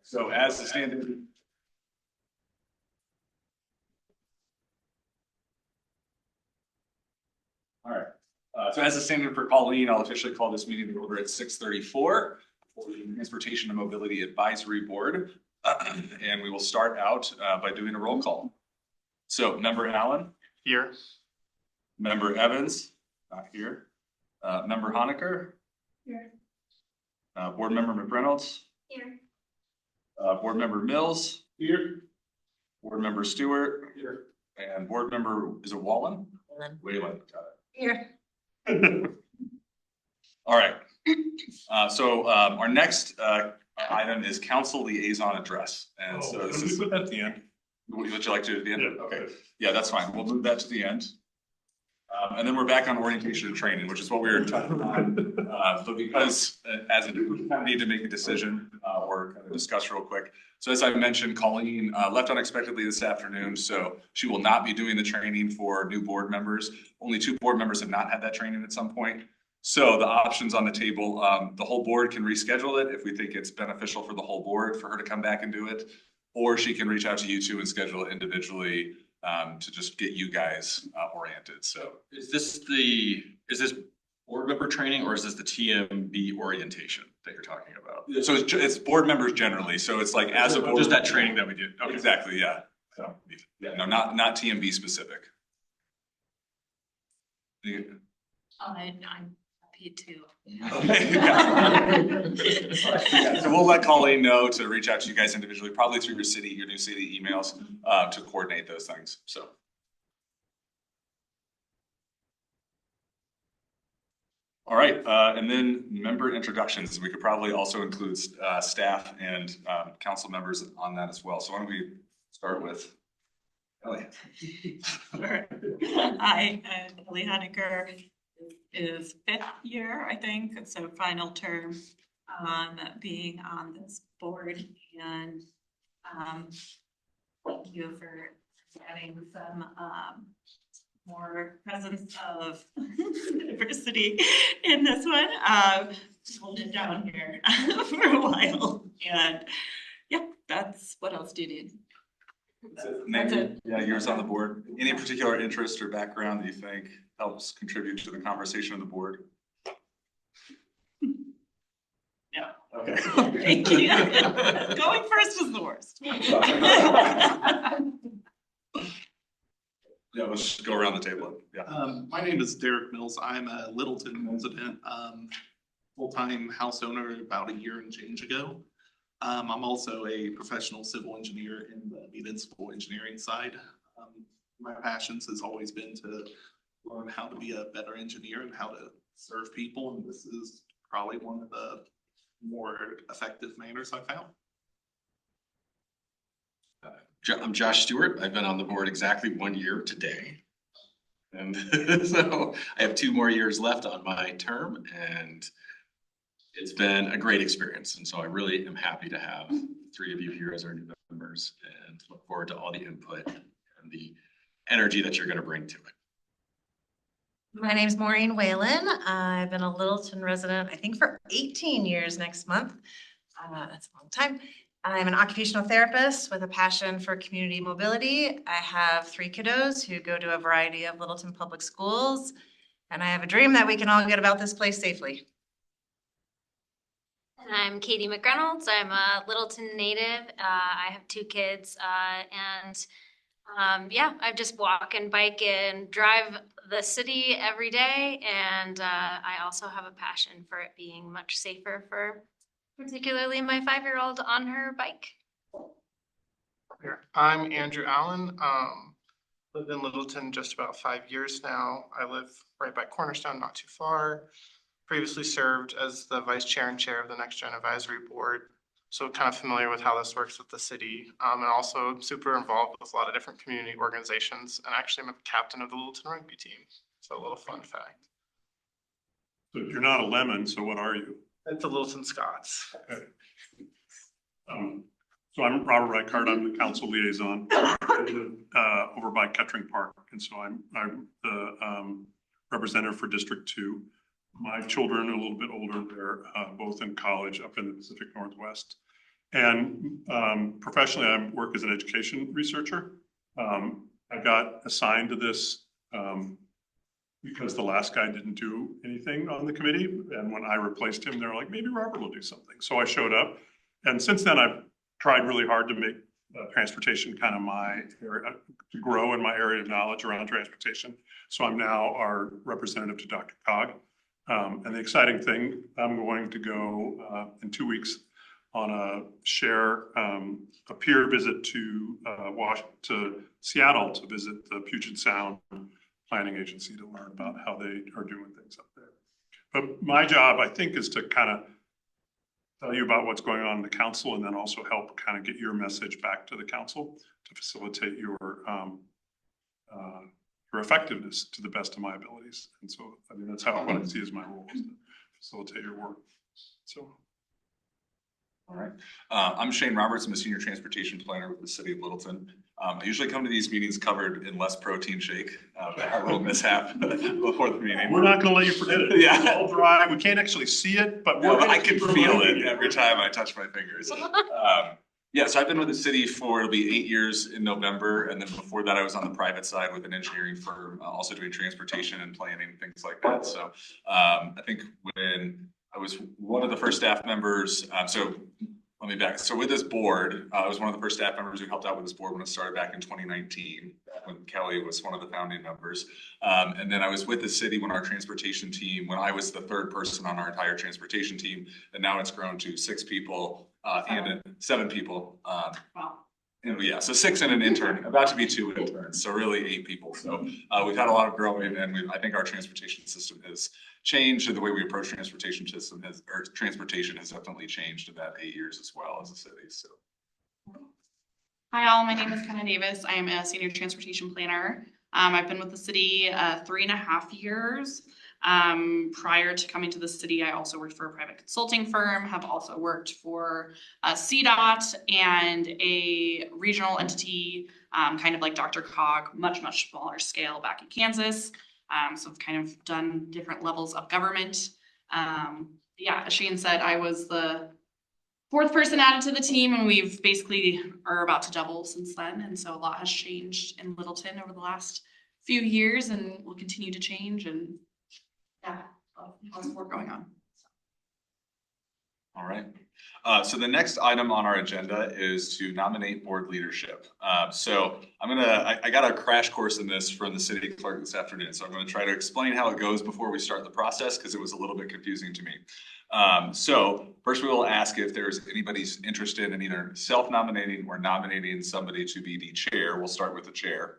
So as the standard. All right. So as a standard for Colleen, I'll officially call this meeting to order at 6:34 for the Transportation and Mobility Advisory Board. And we will start out by doing a roll call. So Member Allen. Here. Member Evans. Not here. Member Honecker. Here. Board Member McReynolds. Here. Board Member Mills. Here. Board Member Stewart. Here. And Board Member, is it Wallen? Whalen, got it. Here. All right. So our next item is council liaison address. And so this is. Put that at the end. Would you like to do it at the end? Yeah. Okay. Yeah, that's fine. We'll move that to the end. And then we're back on orientation and training, which is what we were touching on. But because as a group, we kind of need to make a decision or kind of discuss real quick. So as I mentioned, Colleen left unexpectedly this afternoon, so she will not be doing the training for new board members. Only 2 board members have not had that training at some point. So the options on the table, the whole board can reschedule it if we think it's beneficial for the whole board for her to come back and do it. Or she can reach out to you 2 and schedule it individually to just get you guys oriented. So is this board member training or is this the TMB orientation that you're talking about? So it's board members generally. So it's like as a board. Just that training that we did. Okay. Exactly. Yeah. So yeah, no, not TMB specific. Yeah. I'm happy to. Okay. Yeah, so we'll let Colleen know to reach out to you guys individually, probably through your new city emails to coordinate those things. So. All right, and then member introductions. We could probably also include staff and council members on that as well. So why don't we start with Ellie? Sure. Hi, Ellie Honecker. Is 5th year, I think, so final term being on this board, and thank you for adding some more presence of diversity in this one. Hold it down here for a while, and yeah, that's what else do you need? That's it. Yeah, yours on the board. Any particular interest or background that you think helps contribute to the conversation of the board? Yeah. Okay. Thank you. Going first was the worst. Yeah, let's just go around the table. Yeah. My name is Derek Mills. I'm a Littleton resident, full-time house owner about a year and change ago. I'm also a professional civil engineer in the municipal engineering side. My passions has always been to learn how to be a better engineer and how to serve people, and this is probably one of the more effective manners I've found. I'm Josh Stewart. I've been on the board exactly 1 year today. And so I have 2 more years left on my term, and it's been a great experience. And so I really am happy to have 3 of you here as our new members and look forward to all the input and the energy that you're going to bring to it. My name's Maureen Whalen. I've been a Littleton resident, I think, for 18 years next month. That's a long time. I'm an occupational therapist with a passion for community mobility. I have 3 kiddos who go to a variety of Littleton public schools, and I have a dream that we can all get about this place safely. And I'm Katie McReynolds. I'm a Littleton native. I have 2 kids, yeah, I just walk and bike and drive the city every day. And I also have a passion for it being much safer for particularly my 5-year-old on her bike. I'm Andrew Allen. Lived in Littleton just about 5 years now. I live right by Cornerstone, not too far. Previously served as the vice chair and chair of the Next Gen Advisory Board. So kind of familiar with how this works with the city, and also super involved with a lot of different community organizations. And actually I'm a captain of the Littleton rugby team. So a little fun fact. So you're not a lemon, so what are you? It's the Littleton Scots. Okay. So I'm Robert Reichard. I'm the council liaison over by Kettering Park. And so I'm the representative for District 2. My children are a little bit older. They're both in college up in the Pacific Northwest. And professionally, I work as an education researcher. I got assigned to this because the last guy didn't do anything on the committee. And when I replaced him, they're like, maybe Robert will do something. So I showed up. And since then, I've tried really hard to make transportation kind of my area, to grow in my area of knowledge around transportation. So I'm now our representative to Dr. Cog. And the exciting thing, I'm going to go in 2 weeks on a peer visit to Seattle to visit the Puget Sound Planning Agency to learn about how they are doing things up there. But my job, I think, is to kind of tell you about what's going on in the council and then also help kind of get your message back to the council to facilitate your effectiveness to the best of my abilities. And so, I mean, that's what I see as my role, is to facilitate your work. So. All right. I'm Shane Roberts. I'm a senior transportation planner with the city of Littleton. I usually come to these meetings covered in less protein shake, but our little mishap before the meeting. We're not going to let you forget it. Yeah. It's all dry. We can't actually see it, but I can feel it every time I touch my fingers. Yeah, so I've been with the city for, it'll be 8 years in November. And then before that, I was on the private side with an engineering firm, also doing transportation and planning, things like that. So I think when I was one of the first staff members, so let me back. So with this board, I was one of the first staff members who helped out with this board when it started back in 2019, when Kelly was one of the founding members. And then I was with the city when our transportation team, when I was the third person on our entire transportation team, and now it's grown to 6 people and 7 people. Wow. And yeah, so 6 and an intern, about to be 2 interns, so really 8 people. So we've had a lot of growing, and I think our transportation system has changed, and the way we approach transportation transportation has definitely changed in that 8 years as well as a city. So. Hi all, my name is Kenna Davis. I am a senior transportation planner. I've been with the city 3.5 years. Prior to coming to the city, I also worked for a private consulting firm, have also worked for CDOT and a regional entity, kind of like Dr. Cog, much smaller scale back in Kansas. So I've kind of done different levels of government. Yeah, as Shane said, I was the 4th person added to the team, and we've basically are about to double since then. And so a lot has changed in Littleton over the last few years, and will continue to change. And yeah, lots of work going on. All right. So the next item on our agenda is to nominate board leadership. So I got a crash course in this from the city clerk this afternoon. So I'm going to try to explain how it goes before we start the process, because it was a little bit confusing to me. So first we will ask if there's anybody's interested in either self-nominating or nominating somebody to be the chair. We'll start with the chair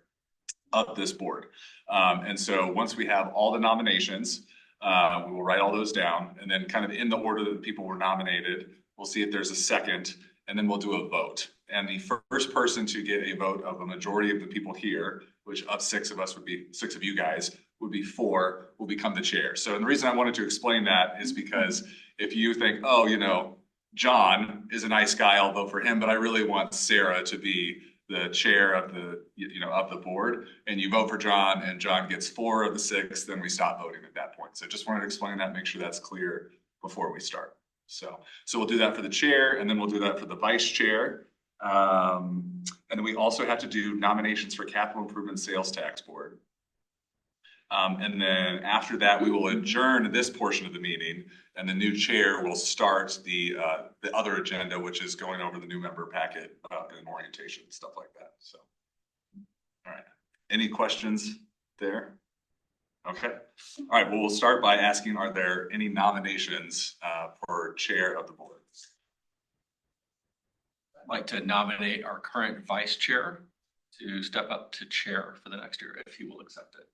of this board. And so once we have all the nominations, we will write all those down, and then kind of in the order that the people were nominated, we'll see if there's a second, and then we'll do a vote. And the first person to get a vote of a majority of the people here, which of 6 of us would be 6 of you guys, would be 4, will become the chair. So, and the reason I wanted to explain that is because if you think, oh, you know, John is a nice guy, I'll vote for him, but I really want Sarah to be the chair of the, of the board, and you vote for John and John gets 4 of the 6, then we stop voting at that point. So just wanted to explain that, make sure that's clear before we start. So we'll do that for the chair, and then we'll do that for the vice chair. And then we also have to do nominations for capital improvement sales tax board. And then after that, we will adjourn this portion of the meeting, and the new chair will start the other agenda, which is going over the new member packet and orientation, stuff like that. So, all right. Any questions there? Okay. All right. Well, we'll start by asking, are there any nominations for chair of the board? I'd like to nominate our current vice chair to step up to chair for the next year, if he will accept it.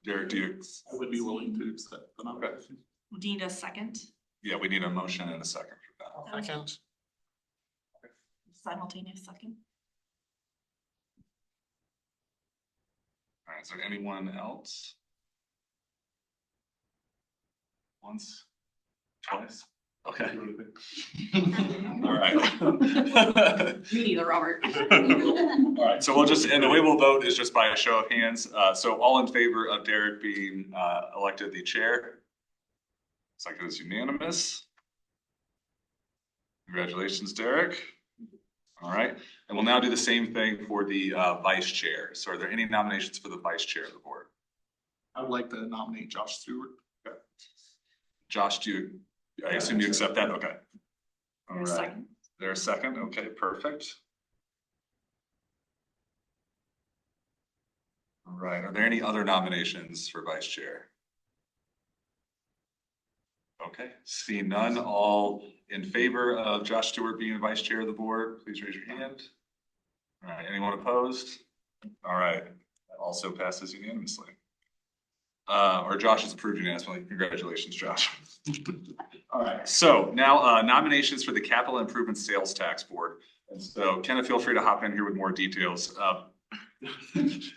Derek, do you? I would be willing to accept the nomination. Do you need a second? Yeah, we need a motion and a second for that. Second. Simultaneous second. All right, is there anyone else? Once, twice? Okay. All right. Me neither, Robert. All right, so we'll just, and the way we'll vote is just by a show of hands. So all in favor of Derek being elected the chair? Looks like it was unanimous. Congratulations, Derek. All right, and we'll now do the same thing for the vice chair. So are there any nominations for the vice chair of the board? I would like to nominate Josh Stewart. Josh, I assume you accept that? Okay. All There's a right. second. There's a second? Okay, perfect. All right, are there any other nominations for vice chair? Okay, seeing none, all in favor of Josh Stewart being the vice chair of the board, please raise your hand. All right, anyone opposed? All right, that also passes unanimously. Or Josh is approved unanimously. Congratulations, Josh. All right, so now nominations for the Capital Improvement Sales Tax Board. And so Kenneth, feel free to hop in here with more details.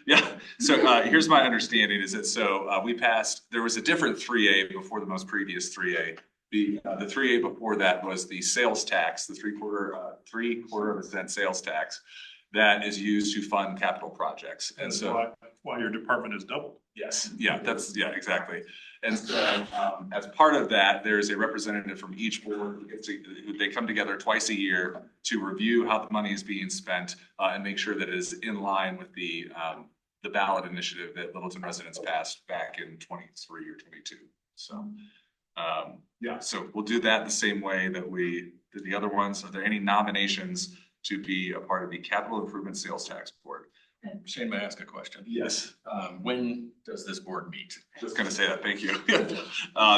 Yeah, so here's my understanding is that we passed, there was a different 3A before the most previous 3A. The 3A before that was the sales tax, the three-quarter of a cent sales tax that is used to fund capital projects. And That's so why your department is doubled. yes, yeah, exactly. And so as part of that, there's a representative from each board. They come together twice a year to review how the money is being spent and make sure that it is in line with the ballot initiative that Littleton residents passed back in 23 or 22. So yeah, so we'll do that the same way that we did the other ones. Are there any nominations to be a part of the Capital Improvement Sales Tax Board? Shane, may I ask a question? Yes. When does this board meet? Just gonna say that, thank you.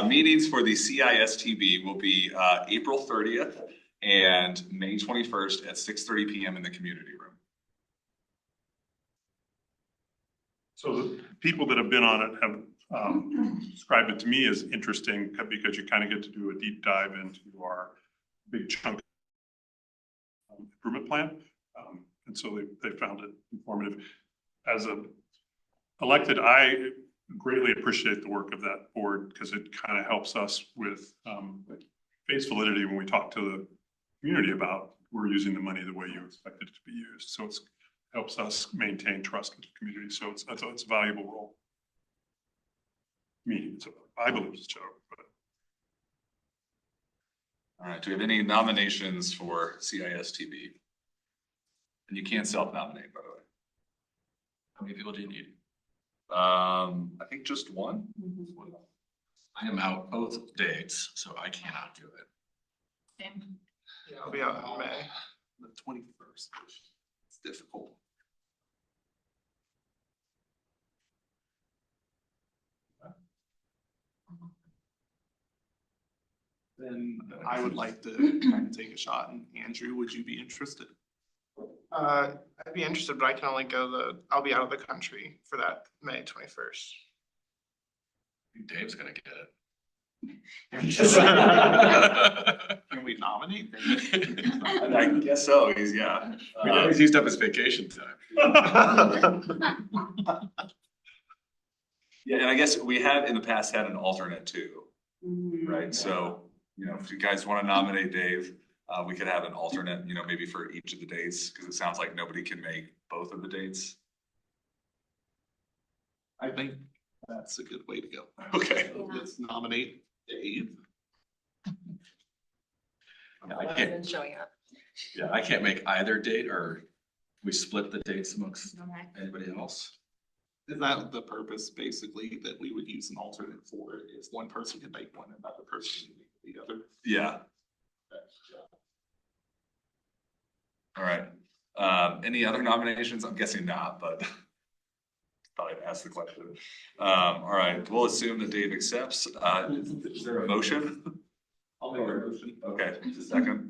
Meetings for the CISTB will be April 30th and May 21st at 6:30 PM in the community room. So the people that have been on it have described it to me as interesting because you kind of get to do a deep dive into our big chunk improvement plan. And so they found it informative. As a elected, I greatly appreciate the work of that board because it kind of helps us with face validity when we talk to the community about we're using the money the way you expect it to be used. So it helps us maintain trust with the community. So it's a valuable role. I believe it's a joke, but. All right, do we have any nominations for CISTB? And you can't self-nominate, by the way. How many people do you need? I think just one. I am out both dates, so I cannot do it. Same. Yeah, I'll be out in May. The 21st. It's difficult. Then I would like to kind of take a shot. And Andrew, would you be interested? I'd be interested, but I can only I'll be out of the country for that May 21st. Dave's gonna get Can we nominate? I guess so, yeah. He's used up his vacation time. Yeah, and I guess we have in the past had an alternate too, Mm-hmm. right? So, if you guys want to nominate Dave, we could have an alternate, maybe for each of the dates, because it sounds like nobody can make both of the dates. I think that's a good way to go. Okay. Let's nominate Dave. I can't, Showing up. yeah, I can't make either date, or we split the dates amongst Okay. anybody else. Is that the purpose, basically, that we would use an alternate for, is one person can make one and another person can make the other? Yeah. All right. Any other nominations? I'm guessing not, but thought I'd ask the question. All right, we'll assume that Dave accepts. Is there a motion? I'll make a motion. Okay, second.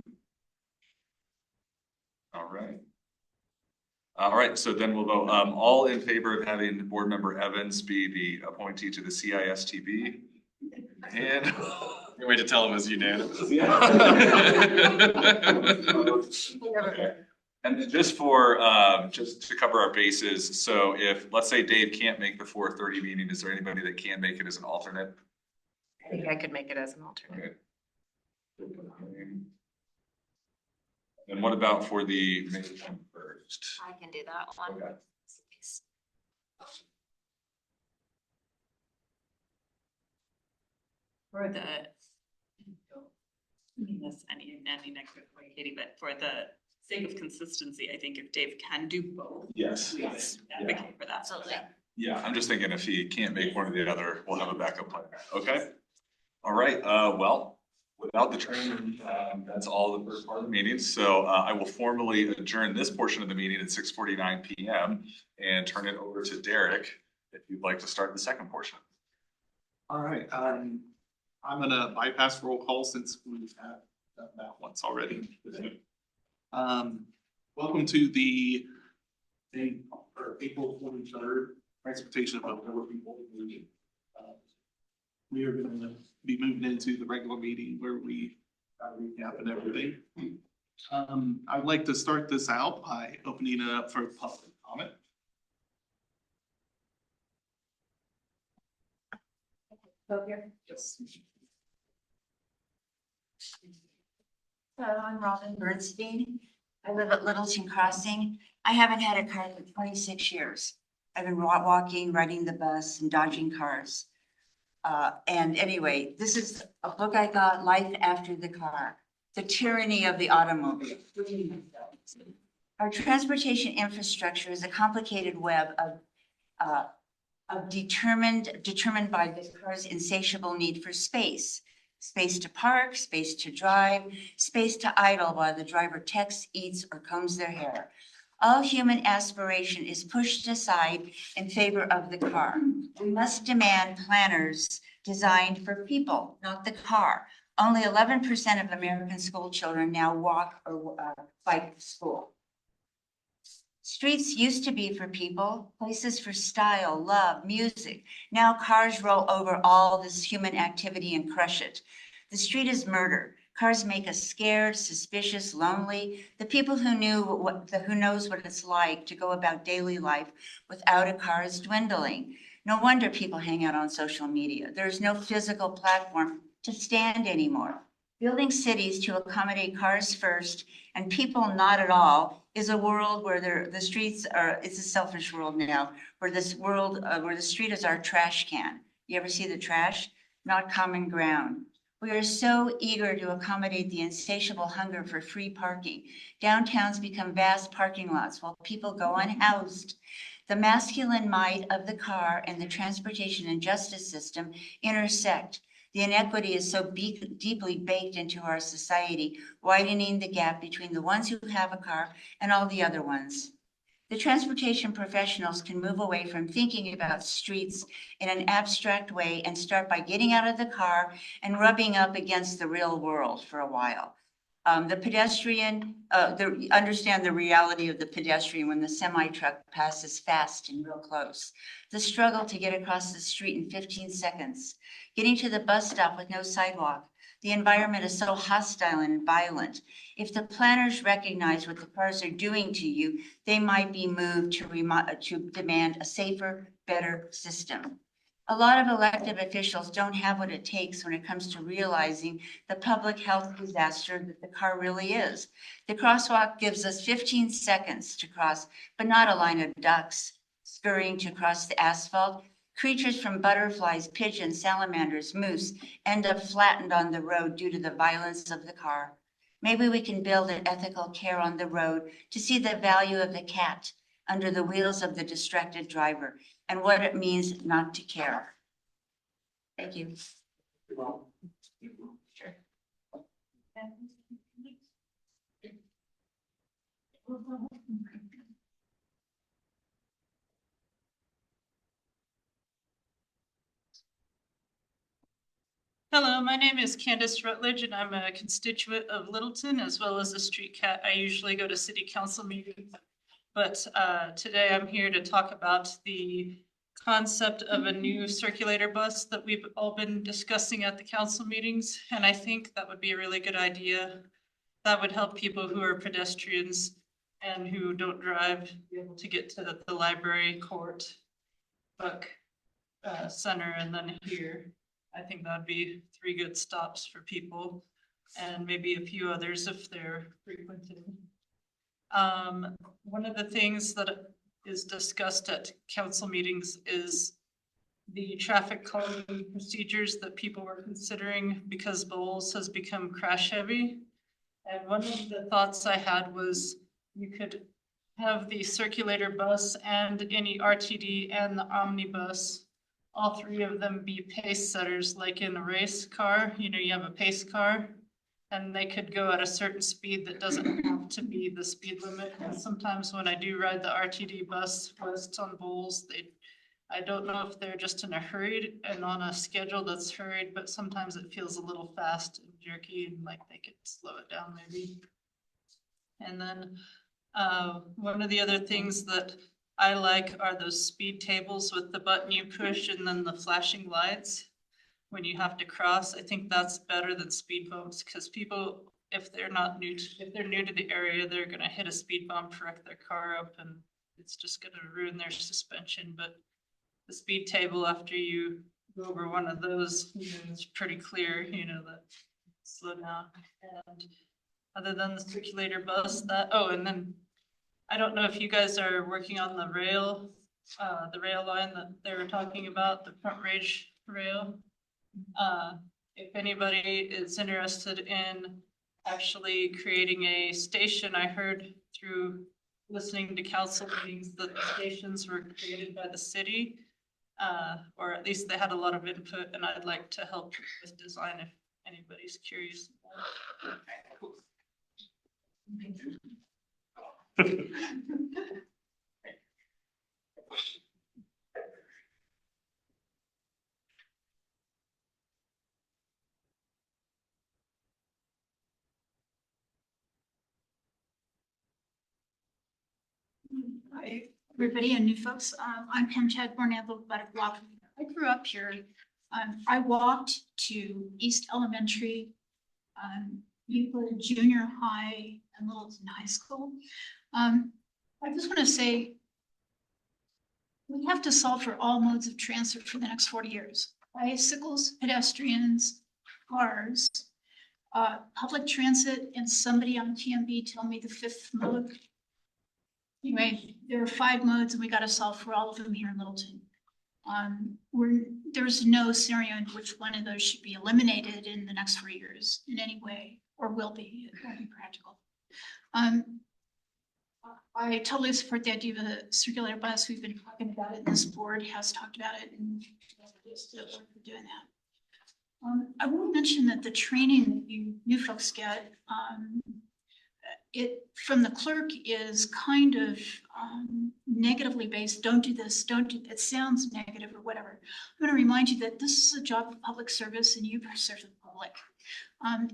All right. All right, so then we'll vote, all in favor of having board member Evans be the appointee to the CISTB? And Your way to tell him is unanimous. Okay. And then just for, just to cover our bases, so if, let's say Dave can't make the 4:30 meeting, is there anybody that can make it as an alternate? I think I could make it as an alternate. Okay. And what about for the May 21st? I can do that one. Okay. For the mean this any negative way, Katie, but for the sake of consistency, I think if Dave can do both. Yes. We would advocate for that. Absolutely. Yeah, I'm just thinking if he can't make one or the other, we'll have a backup plan. Okay? All right, well, without the training, that's all the first part of the meeting. So I will formally adjourn this portion of the meeting at 6:49 PM and turn it over to Derek if you'd like to start the second portion. All right, I'm gonna bypass roll call since we've had done that once already. Welcome to the April 23rd Transportation Availability Board meeting. We are gonna be moving into the regular meeting where we recap and everything. I'd like to start this out by opening it up for public comment. Yes. So I'm Robin Bernstein. I live at Littleton Crossing. I haven't had a car for 26 years. I've been walking, riding the bus and dodging cars. And anyway, this is a book I got, Life After the Car, The Tyranny of the Automobile. Our transportation infrastructure is a complicated web of determined by the car's insatiable need for space. Space to park, space to drive, space to idle while the driver texts, eats, or combs their hair. All human aspiration is pushed aside in favor of the car. We must demand planners designed for people, not the car. Only 11% of American school children now walk or bike to school. Streets used to be for people, places for style, love, music. Now cars roll over all this human activity and crush it. The street is murder. Cars make us scared, suspicious, lonely. The people who knows what it's like to go about daily life without a car is dwindling. No wonder people hang out on social media. There's no physical platform to stand anymore. Building cities to accommodate cars first and people not at all is a world where the streets are, it's a selfish world now, where the street is our trash can. You ever see the trash? Not common ground. We are so eager to accommodate the insatiable hunger for free parking. Downtowns become vast parking lots while people go unhoused. The masculine might of the car and the transportation and justice system intersect. The inequity is so deeply baked into our society, widening the gap between the ones who have a car and all the other ones. The transportation professionals can move away from thinking about streets in an abstract way and start by getting out of the car and rubbing up against the real world for a while. The pedestrian, understand the reality of the pedestrian when the semi-truck passes fast and real close. The struggle to get across the street in 15 seconds. Getting to the bus stop with no sidewalk. The environment is so hostile and violent. If the planners recognize what the cars are doing to you, they might be moved to demand a safer, better system. A lot of elected officials don't have what it takes when it comes to realizing the public health disaster that the car really is. The crosswalk gives us 15 seconds to cross, but not a line of ducks scurrying to cross the asphalt. Creatures from butterflies, pigeons, salamanders, moose end up flattened on the road due to the violence of the car. Maybe we can build an ethical care on the road to see the value of the cat under the wheels of the distracted driver and what it means not to care. Thank you. Sure. Hello, my name is Candace Rutledge and I'm a constituent of Littleton as well as a street cat. I usually go to city council meetings, but today I'm here to talk about the concept of a new circulator bus that we've all been discussing at the council meetings. And I think that would be a really good idea. That would help people who are pedestrians and who don't drive be able to get to the library, court, book center, and then here. I think that'd be 3 good stops for people and maybe a few others if they're frequented. One of the things that is discussed at council meetings is the traffic calming procedures that people were considering because Bowles has become crash heavy. And one of the thoughts I had was you could have the circulator bus and any RTD and the omnibus, all three of them be pace setters, like in a race car, you know, you have a pace car. And they could go at a certain speed that doesn't have to be the speed limit. And sometimes when I do ride the RTD bus west on Bowles, I don't know if they're just in a hurry and on a schedule that's hurried, but sometimes it feels a little fast and jerky and like they could slow it down maybe. And then one of the other things that I like are those speed tables with the button you push and then the flashing lights when you have to cross. I think that's better than speed bumps because people, if they're new to the area, they're gonna hit a speed bump, wreck their car up, and it's just gonna ruin their suspension. But the speed table, after you go over one of those, you know, it's pretty clear, you know, that slow down. And other than the circulator bus, and then I don't know if you guys are working on the rail line that they were talking about, the front range rail. If anybody is interested in actually creating a station, I heard through listening to council meetings that the stations were created by the city, or at least they had a lot of input, and I'd like to help with design if anybody's curious. Hi, everybody and new folks. I'm Pam Chadbourne. I live about a block. I grew up here. I walked to East Elementary, Euclid Junior High, and Littleton High School. I just want to say we have to solve for all modes of transit for the next 40 years. Bicycles, pedestrians, cars, public transit, and somebody on TMB told me the fifth mode. Anyway, there are 5 modes and we got to solve for all of them here in Littleton. There's no scenario in which one of those should be eliminated in the next 4 years in any way, or will be. It won't be practical. I totally support the idea of a circulator bus. We've been talking about it. This board has talked about it, and just work for doing that. I will mention that the training that you new folks get, it from the clerk is kind of negatively based. Don't do this, don't do, it sounds negative or whatever. I'm gonna remind you that this is a job of public service and you serve the public.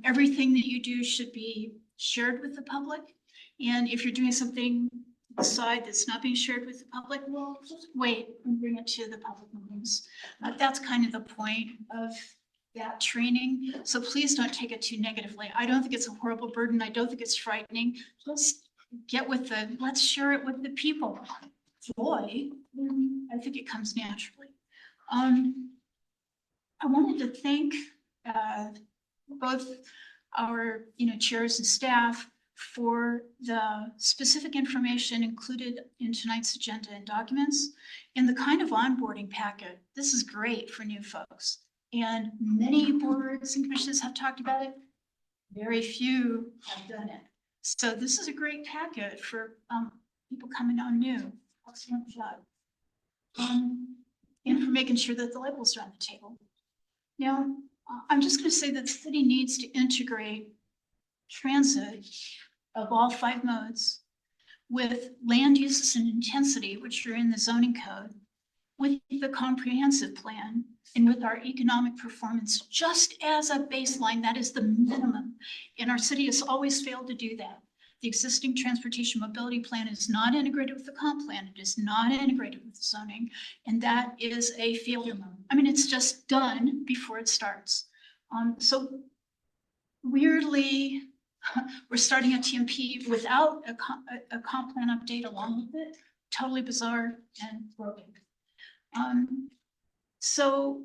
Everything that you do should be shared with the public. And if you're doing something aside that's not being shared with the public, well, just wait and bring it to the public meetings. That's kind of the point of that training. So please don't take it too negatively. I don't think it's a horrible burden. I don't think it's frightening. Let's get with let's share it with the people. Joy, I think it comes naturally. I wanted to thank both our chairs and staff for the specific information included in tonight's agenda and documents and the kind of onboarding packet. This is great for new folks. And many boards and commissions have talked about it. Very few have done it. So this is a great packet for people coming on new. Excellent job. And for making sure that the labels are on the table. Now, I'm just going to say that the city needs to integrate transit of all 5 modes with land uses and intensity, which are in the zoning code, with the comprehensive plan, and with our economic performance just as a baseline. That is the minimum. And our city has always failed to do that. The existing transportation mobility plan is not integrated with the comp plan. It is not integrated with zoning. And that is a failure mode. I mean, it's just done before it starts. So weirdly, we're starting a TMP without a comp plan update along with it. Totally bizarre and broken. So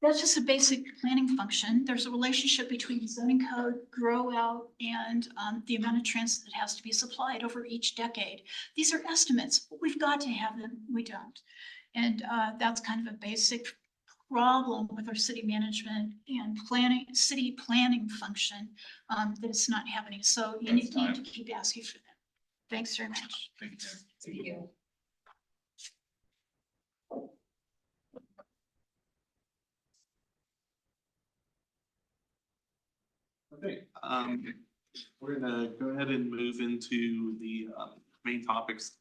that's just a basic planning function. There's a relationship between zoning code, grow out, and the amount of transit that has to be supplied over each decade. These are estimates, but we've got to have them. We don't. And that's kind of a basic problem with our city management and planning, city planning function, that it's not happening. So you need to keep asking for that. Thanks very much. Thank you. Thank you. Okay, we're gonna go ahead and move into the main topics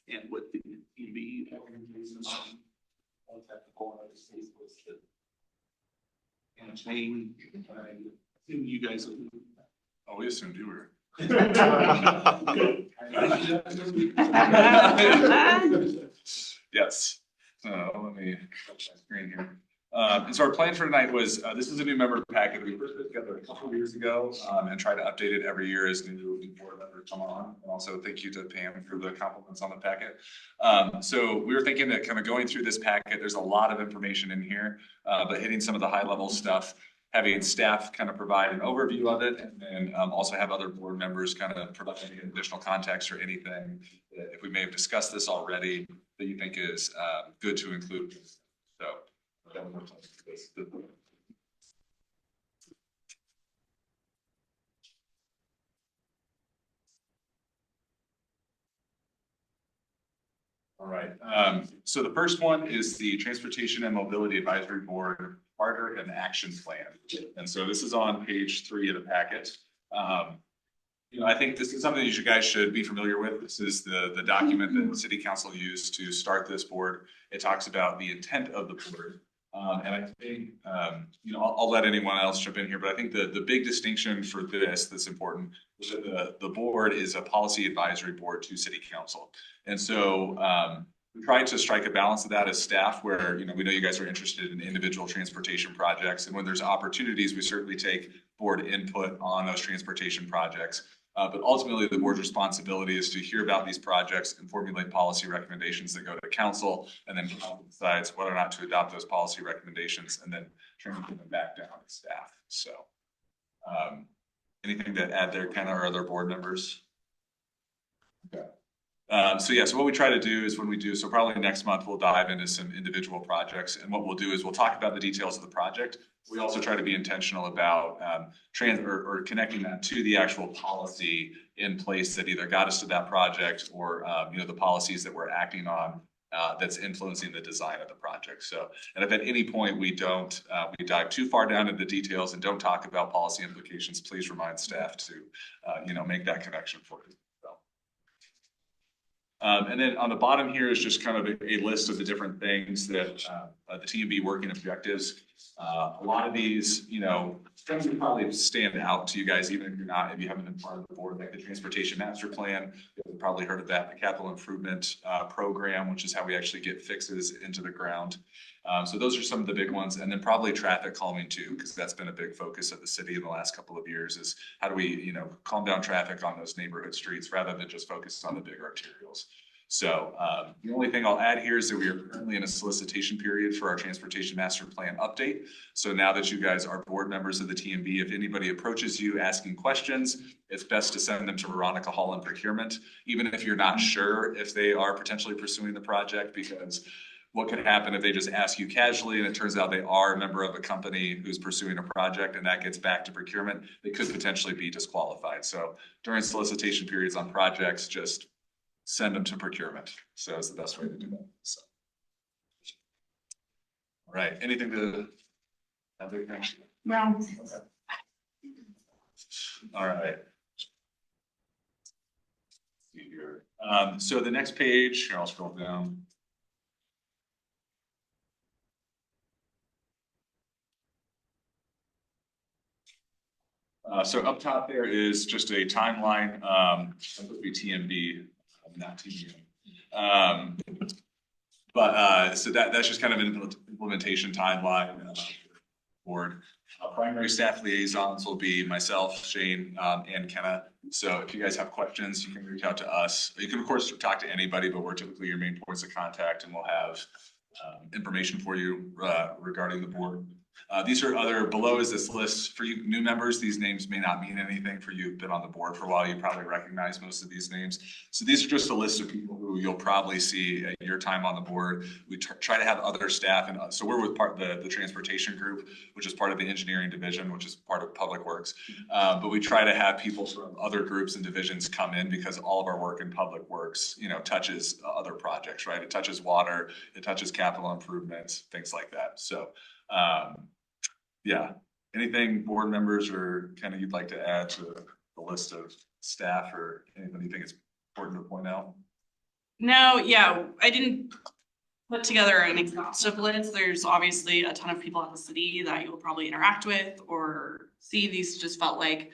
and what the TB organizations on technical and other states listed. And Shane, I assume you guys. Oh, we assumed you were. Yes. Let me touch my screen here. And so our plan for tonight was, this is a new member packet that we first put together a couple of years ago, and try to update it every year as new board members come on. And also thank you to Pam for the compliments on the packet. So we were thinking that kind of going through this packet, there's a lot of information in here, but hitting some of the high level stuff, having staff kind of provide an overview of it, and then also have other board members kind of provide any additional context or anything that if we may have discussed this already that you think is good to include. So. All right. So the first one is the Transportation and Mobility Advisory Board Charter and Action Plan. And so this is on page 3 of the packet. I think this is something that you guys should be familiar with. This is the document that the City Council used to start this board. It talks about the intent of the board. And I think, I'll let anyone else jump in here, but I think the big distinction for this that's important is that the board is a policy advisory board to City Council. And so we tried to strike a balance of that as staff where, we know you guys are interested in individual transportation projects. And when there's opportunities, we certainly take board input on those transportation projects. But ultimately, the board's responsibility is to hear about these projects and formulate policy recommendations that go to council, and then decides whether or not to adopt those policy recommendations, and then transfer them back down to staff. So, anything to add there, Ken, or other board members? Okay. So what we try to do is when we do, so probably next month, we'll dive into some individual projects. And what we'll do is we'll talk about the details of the project. We also try to be intentional about or connecting that to the actual policy in place that either got us to that project or, the policies that we're acting on that's influencing the design of the project. So, and if at any point we don't, we dive too far down into the details and don't talk about policy implications, please remind staff to, make that connection for you. And then on the bottom here is just kind of a list of the different things that the TMB working objectives. A lot of these, things that probably stand out to you guys, even if you haven't been part of the board, like the Transportation Master Plan. You've probably heard of that, the Capital Improvement Program, which is how we actually get fixes into the ground. So those are some of the big ones, and then probably traffic calming too, because that's been a big focus of the city in the last couple of years. Is how do we, calm down traffic on those neighborhood streets rather than just focus on the big arterials. So the only thing I'll add here is that we are currently in a solicitation period for our Transportation Master Plan update. So now that you guys are board members of the TMB, if anybody approaches you asking questions, it's best to send them to Veronica Hall in procurement, even if you're not sure if they are potentially pursuing the project, because what could happen if they just ask you casually and it turns out they are a member of a company who's pursuing a project and that gets back to procurement, they could potentially be disqualified. So during solicitation periods on projects, just send them to procurement. So it's the best way to do that. So. All right, anything to add there? No. Okay. All right. Let's see here. So the next page, here I'll scroll down. So up top there is just a timeline. That would be TMB, not TMB. So that's just kind of an implementation timeline board. Primary staff liaisons will be myself, Shane, and Kenna. So if you guys have questions, you can reach out to us. You can of course talk to anybody, but we're typically your main points of contact, and we'll have information for you regarding the board. These are other, below is this list for you new members. These names may not mean anything for you who've been on the board for a while. You probably recognize most of these names. So these are just a list of people who you'll probably see at your time on the board. We try to have other staff, and so we're with part of the transportation group, which is part of the engineering division, which is part of public works. But we try to have people from other groups and divisions come in because all of our work in public works, you know, touches other projects, right? It touches water, it touches capital improvements, things like that. So yeah, anything board members or kind of you'd like to add to the list of staff or anything you think is important to point out? No, yeah, I didn't put together an exhaustive list. There's obviously a ton of people at the city that you'll probably interact with or see. These just felt like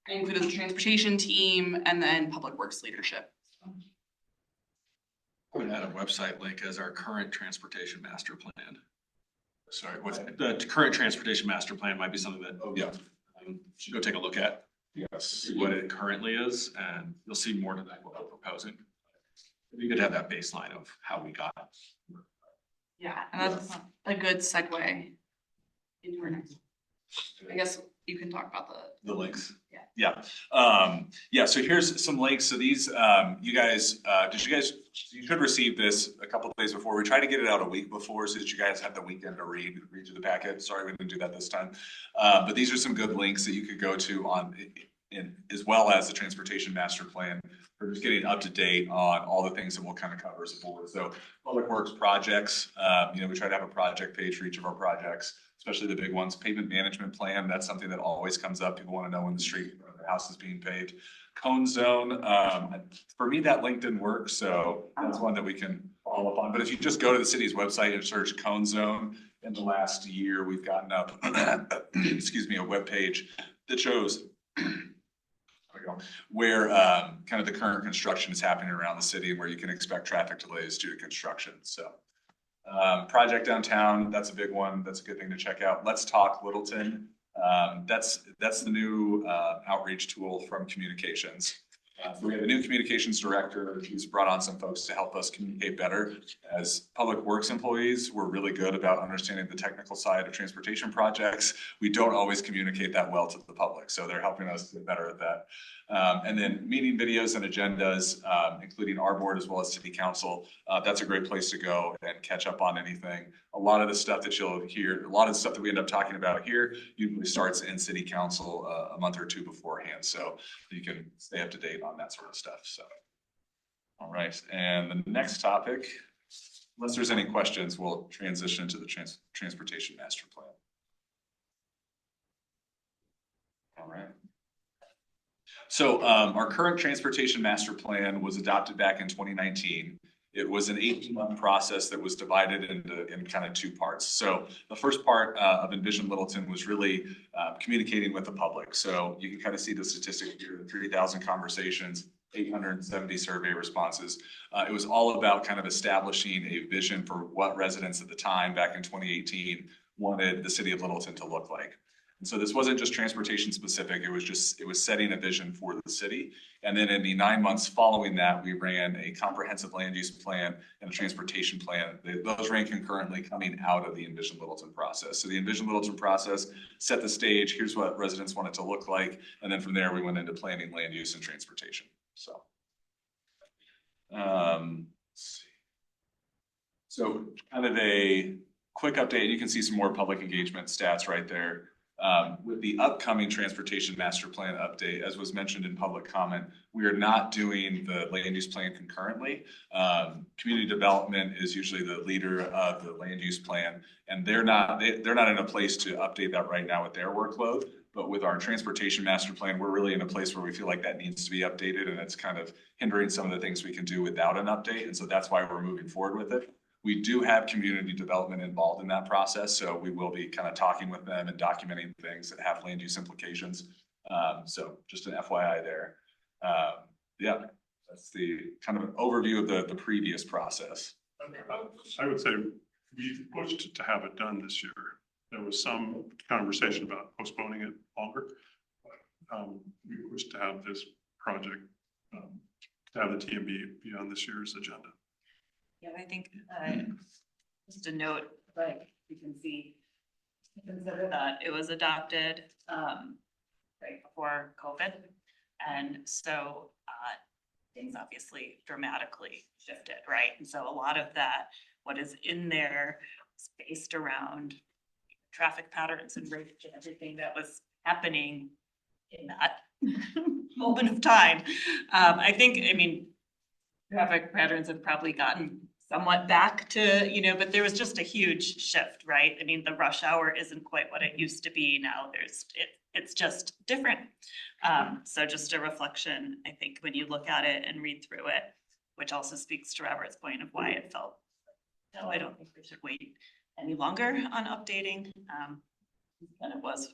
I included the transportation team and then public works leadership. I would add a website link as our current transportation master plan. Sorry, what's that? The current transportation master plan might be something that, Yeah. Should go take a look at, Yes. see what it currently is, and you'll see more to that what we're proposing. We could have that baseline of how we got. Yeah, and that's a good segue into our next. I guess you can talk about The links. Yeah. Yeah, so here's some links. So these, you guys, you should receive this a couple of days before. We try to get it out a week before so that you guys have the weekend to read through the packet. Sorry, we didn't do that this time. But these are some good links that you could go to on, as well as the transportation master plan. We're just getting up to date on all the things that we'll kind of cover as a board. So public works projects, you know, we try to have a project page for each of our projects, especially the big ones. Pavement management plan, that's something that always comes up. People want to know when the street or the house is being paved. Cone zone, for me, that link didn't work, so that's one that we can follow up on. But if you just go to the city's website and search cone zone, in the last year, we've gotten up, excuse me, a web page that shows where kind of the current construction is happening around the city and where you can expect traffic delays due to construction. So project downtown, that's a big one. That's a good thing to check out. Let's Talk Littleton. That's the new outreach tool from communications. So we have a new communications director who's brought on some folks to help us communicate better. As public works employees, we're really good about understanding the technical side of transportation projects. We don't always communicate that well to the public, so they're helping us get better at that. And then meeting videos and agendas, including our board as well as city council. That's a great place to go and catch up on anything. A lot of the stuff that you'll hear, a lot of the stuff that we end up talking about here usually starts in city council a month or two beforehand. So you can stay up to date on that sort of stuff. So, all right. And the next topic, unless there's any questions, we'll transition to the transportation master plan. All right. So our current transportation master plan was adopted back in 2019. It was an 18-month process that was divided in kind of two parts. So the first part of Envision Littleton was really communicating with the public. So you can kind of see the statistic here, 3,000 conversations, 870 survey responses. It was all about kind of establishing a vision for what residents at the time back in 2018 wanted the city of Littleton to look like. And so this wasn't just transportation specific, it was setting a vision for the city. And then in the 9 months following that, we ran a comprehensive land use plan and a transportation plan. Those ran concurrently coming out of the Envision Littleton process. So the Envision Littleton process set the stage, here's what residents want it to look like. And then from there, we went into planning, land use, and transportation. So, let's see. So kind of a quick update, you can see some more public engagement stats right there. With the upcoming transportation master plan update, as was mentioned in public comment, we are not doing the land use plan concurrently. Community development is usually the leader of the land use plan, and they're not in a place to update that right now with their workload. But with our transportation master plan, we're really in a place where we feel like that needs to be updated, and it's kind of hindering some of the things we can do without an update. And so that's why we're moving forward with it. We do have community development involved in that process, so we will be kind of talking with them and documenting things that have land use implications. So just an FYI there. Yeah, that's the kind of an overview of the previous process. I would say we pushed to have it done this year. There was some conversation about postponing it longer. We pushed to have this project, to have the TMB be on this year's agenda. Yeah, I think just a note, like you can see, consider that it was adopted, right before COVID. And so, things obviously dramatically shifted, right? And so a lot of that, what is in there is based around traffic patterns and rate and everything that was happening in that moment of time. I think, I mean, traffic patterns have probably gotten somewhat back to, you know, but there was just a huge shift, right? I mean, the rush hour isn't quite what it used to be now. It's just different. So just a reflection, I think, when you look at it and read through it, which also speaks to Robert's point of why it felt, no, I don't think we should wait any longer on updating. Than it was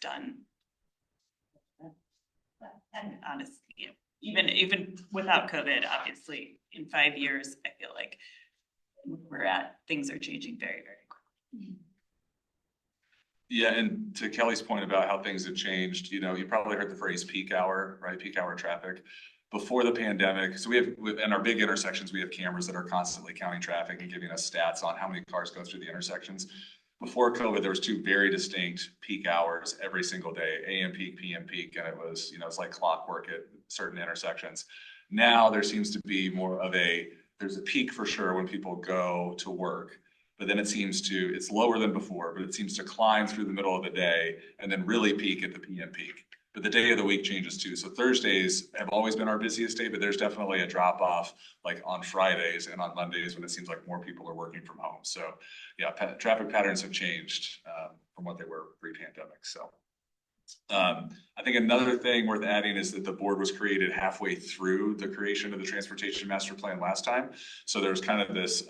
done. And honestly, you know, even without COVID, obviously, in 5 years, I feel like things are changing very, very quickly. Yeah, and to Kelly's point about how things have changed, you know, you probably heard the phrase peak hour, right? Peak hour traffic. Before the pandemic, so we have, in our big intersections, we have cameras that are constantly counting traffic and giving us stats on how many cars go through the intersections. Before COVID, there was two very distinct peak hours every single day, AM peak, PM peak, and it was, you know, it's like clockwork at certain intersections. Now there seems to be more of there's a peak for sure when people go to work, but then it's lower than before, but it seems to climb through the middle of the day and then really peak at the PM peak. But the day of the week changes too. So Thursdays have always been our busiest day, but there's definitely a drop off like on Fridays and on Mondays when it seems like more people are working from home. So yeah, traffic patterns have changed from what they were pre-pandemic. So I think another thing worth adding is that the board was created halfway through the creation of the transportation master plan last time. So there's kind of this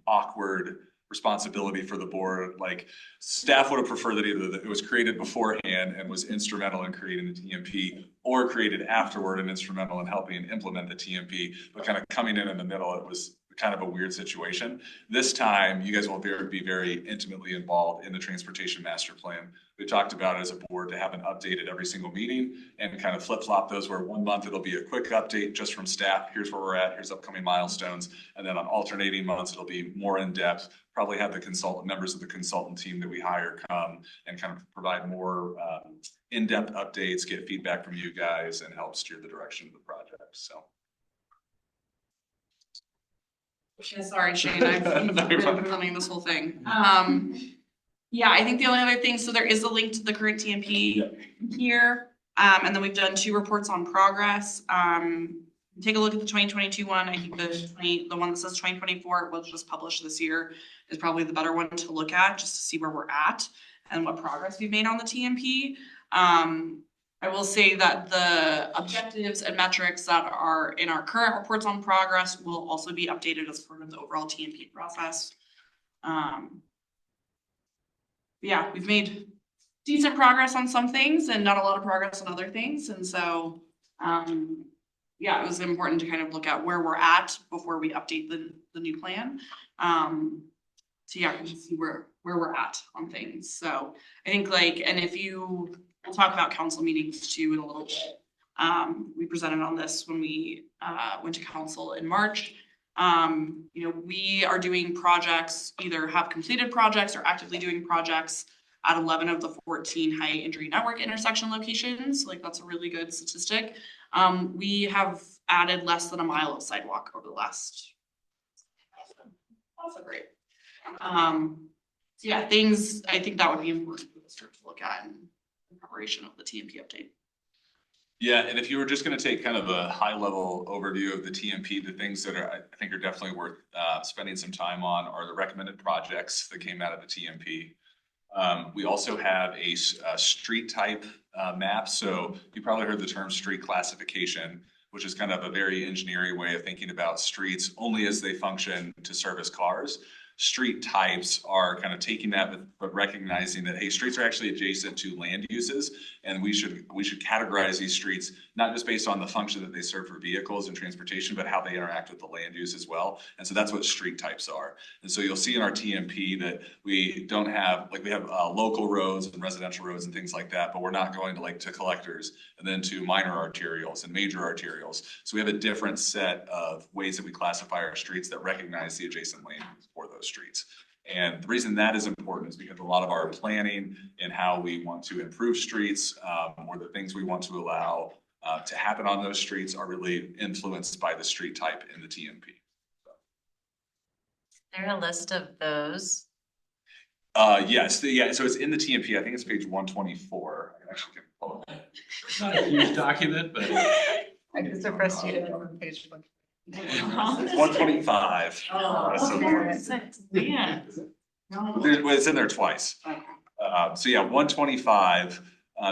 awkward responsibility for the board. Like staff would have preferred that either it was created beforehand and was instrumental in creating the TMP, or created afterward and instrumental in helping implement the TMP, but kind of coming in the middle, it was kind of a weird situation. This time, you guys will be very intimately involved in the transportation master plan. We talked about it as a board to have an update at every single meeting and kind of flip-flop those, where 1 month it'll be a quick update just from staff. Here's where we're at, here's upcoming milestones. And then on alternating months, it'll be more in-depth, probably have the members of the consultant team that we hire come and kind of provide more in-depth updates, get feedback from you guys, and help steer the direction of the project. So. Sorry, Shane, I've been running this whole thing. Yeah, I think the only other thing, so there is a link to the current TMP here. And then we've done 2 reports on progress. Take a look at the 2022 one. I think the one that says 2024 was just published this year is probably the better one to look at, just to see where we're at and what progress we've made on the TMP. I will say that the objectives and metrics that are in our current reports on progress will also be updated as part of the overall TMP process. Yeah, we've made decent progress on some things and not a lot of progress on other things. And so, yeah, it was important to kind of look at where we're at before we update the new plan. So yeah, you can see where we're at on things. So I think we'll talk about council meetings too in a little bit. We presented on this when we went to council in March. You know, we are doing projects, either have completed projects or actively doing projects at 11 of the 14 high injury network intersection locations. Like, that's a really good statistic. We have added less than a mile of sidewalk over the last. Also great. So yeah, I think that would be important for the district to look at in preparation of the TMP update. Yeah, and if you were just going to take kind of a high level overview of the TMP, the things that I think are definitely worth spending some time on are the recommended projects that came out of the TMP. We also have a street type map. So you probably heard the term street classification, which is kind of a very engineering way of thinking about streets only as they function to service cars. Street types are kind of taking that, but recognizing that, hey, streets are actually adjacent to land uses, and we should categorize these streets not just based on the function that they serve for vehicles and transportation, but how they interact with the land use as well. And so that's what street types are. And so you'll see in our TMP that we don't have, like, we have local roads and residential roads and things like that, but we're not going to collectors and then to minor arterials and major arterials. So we have a different set of ways that we classify our streets that recognize the adjacent land for those streets. And the reason that is important is because a lot of our planning and how we want to improve streets, or the things we want to allow to happen on those streets are really influenced by the street type in the TMP. Is there a list of those? Yes, so it's in the TMP. I think it's page 124. I actually can pull it. It's not a huge document, but. I just impressed you on page 1. It's 125. Man. Well, it's in there twice. So yeah, 125,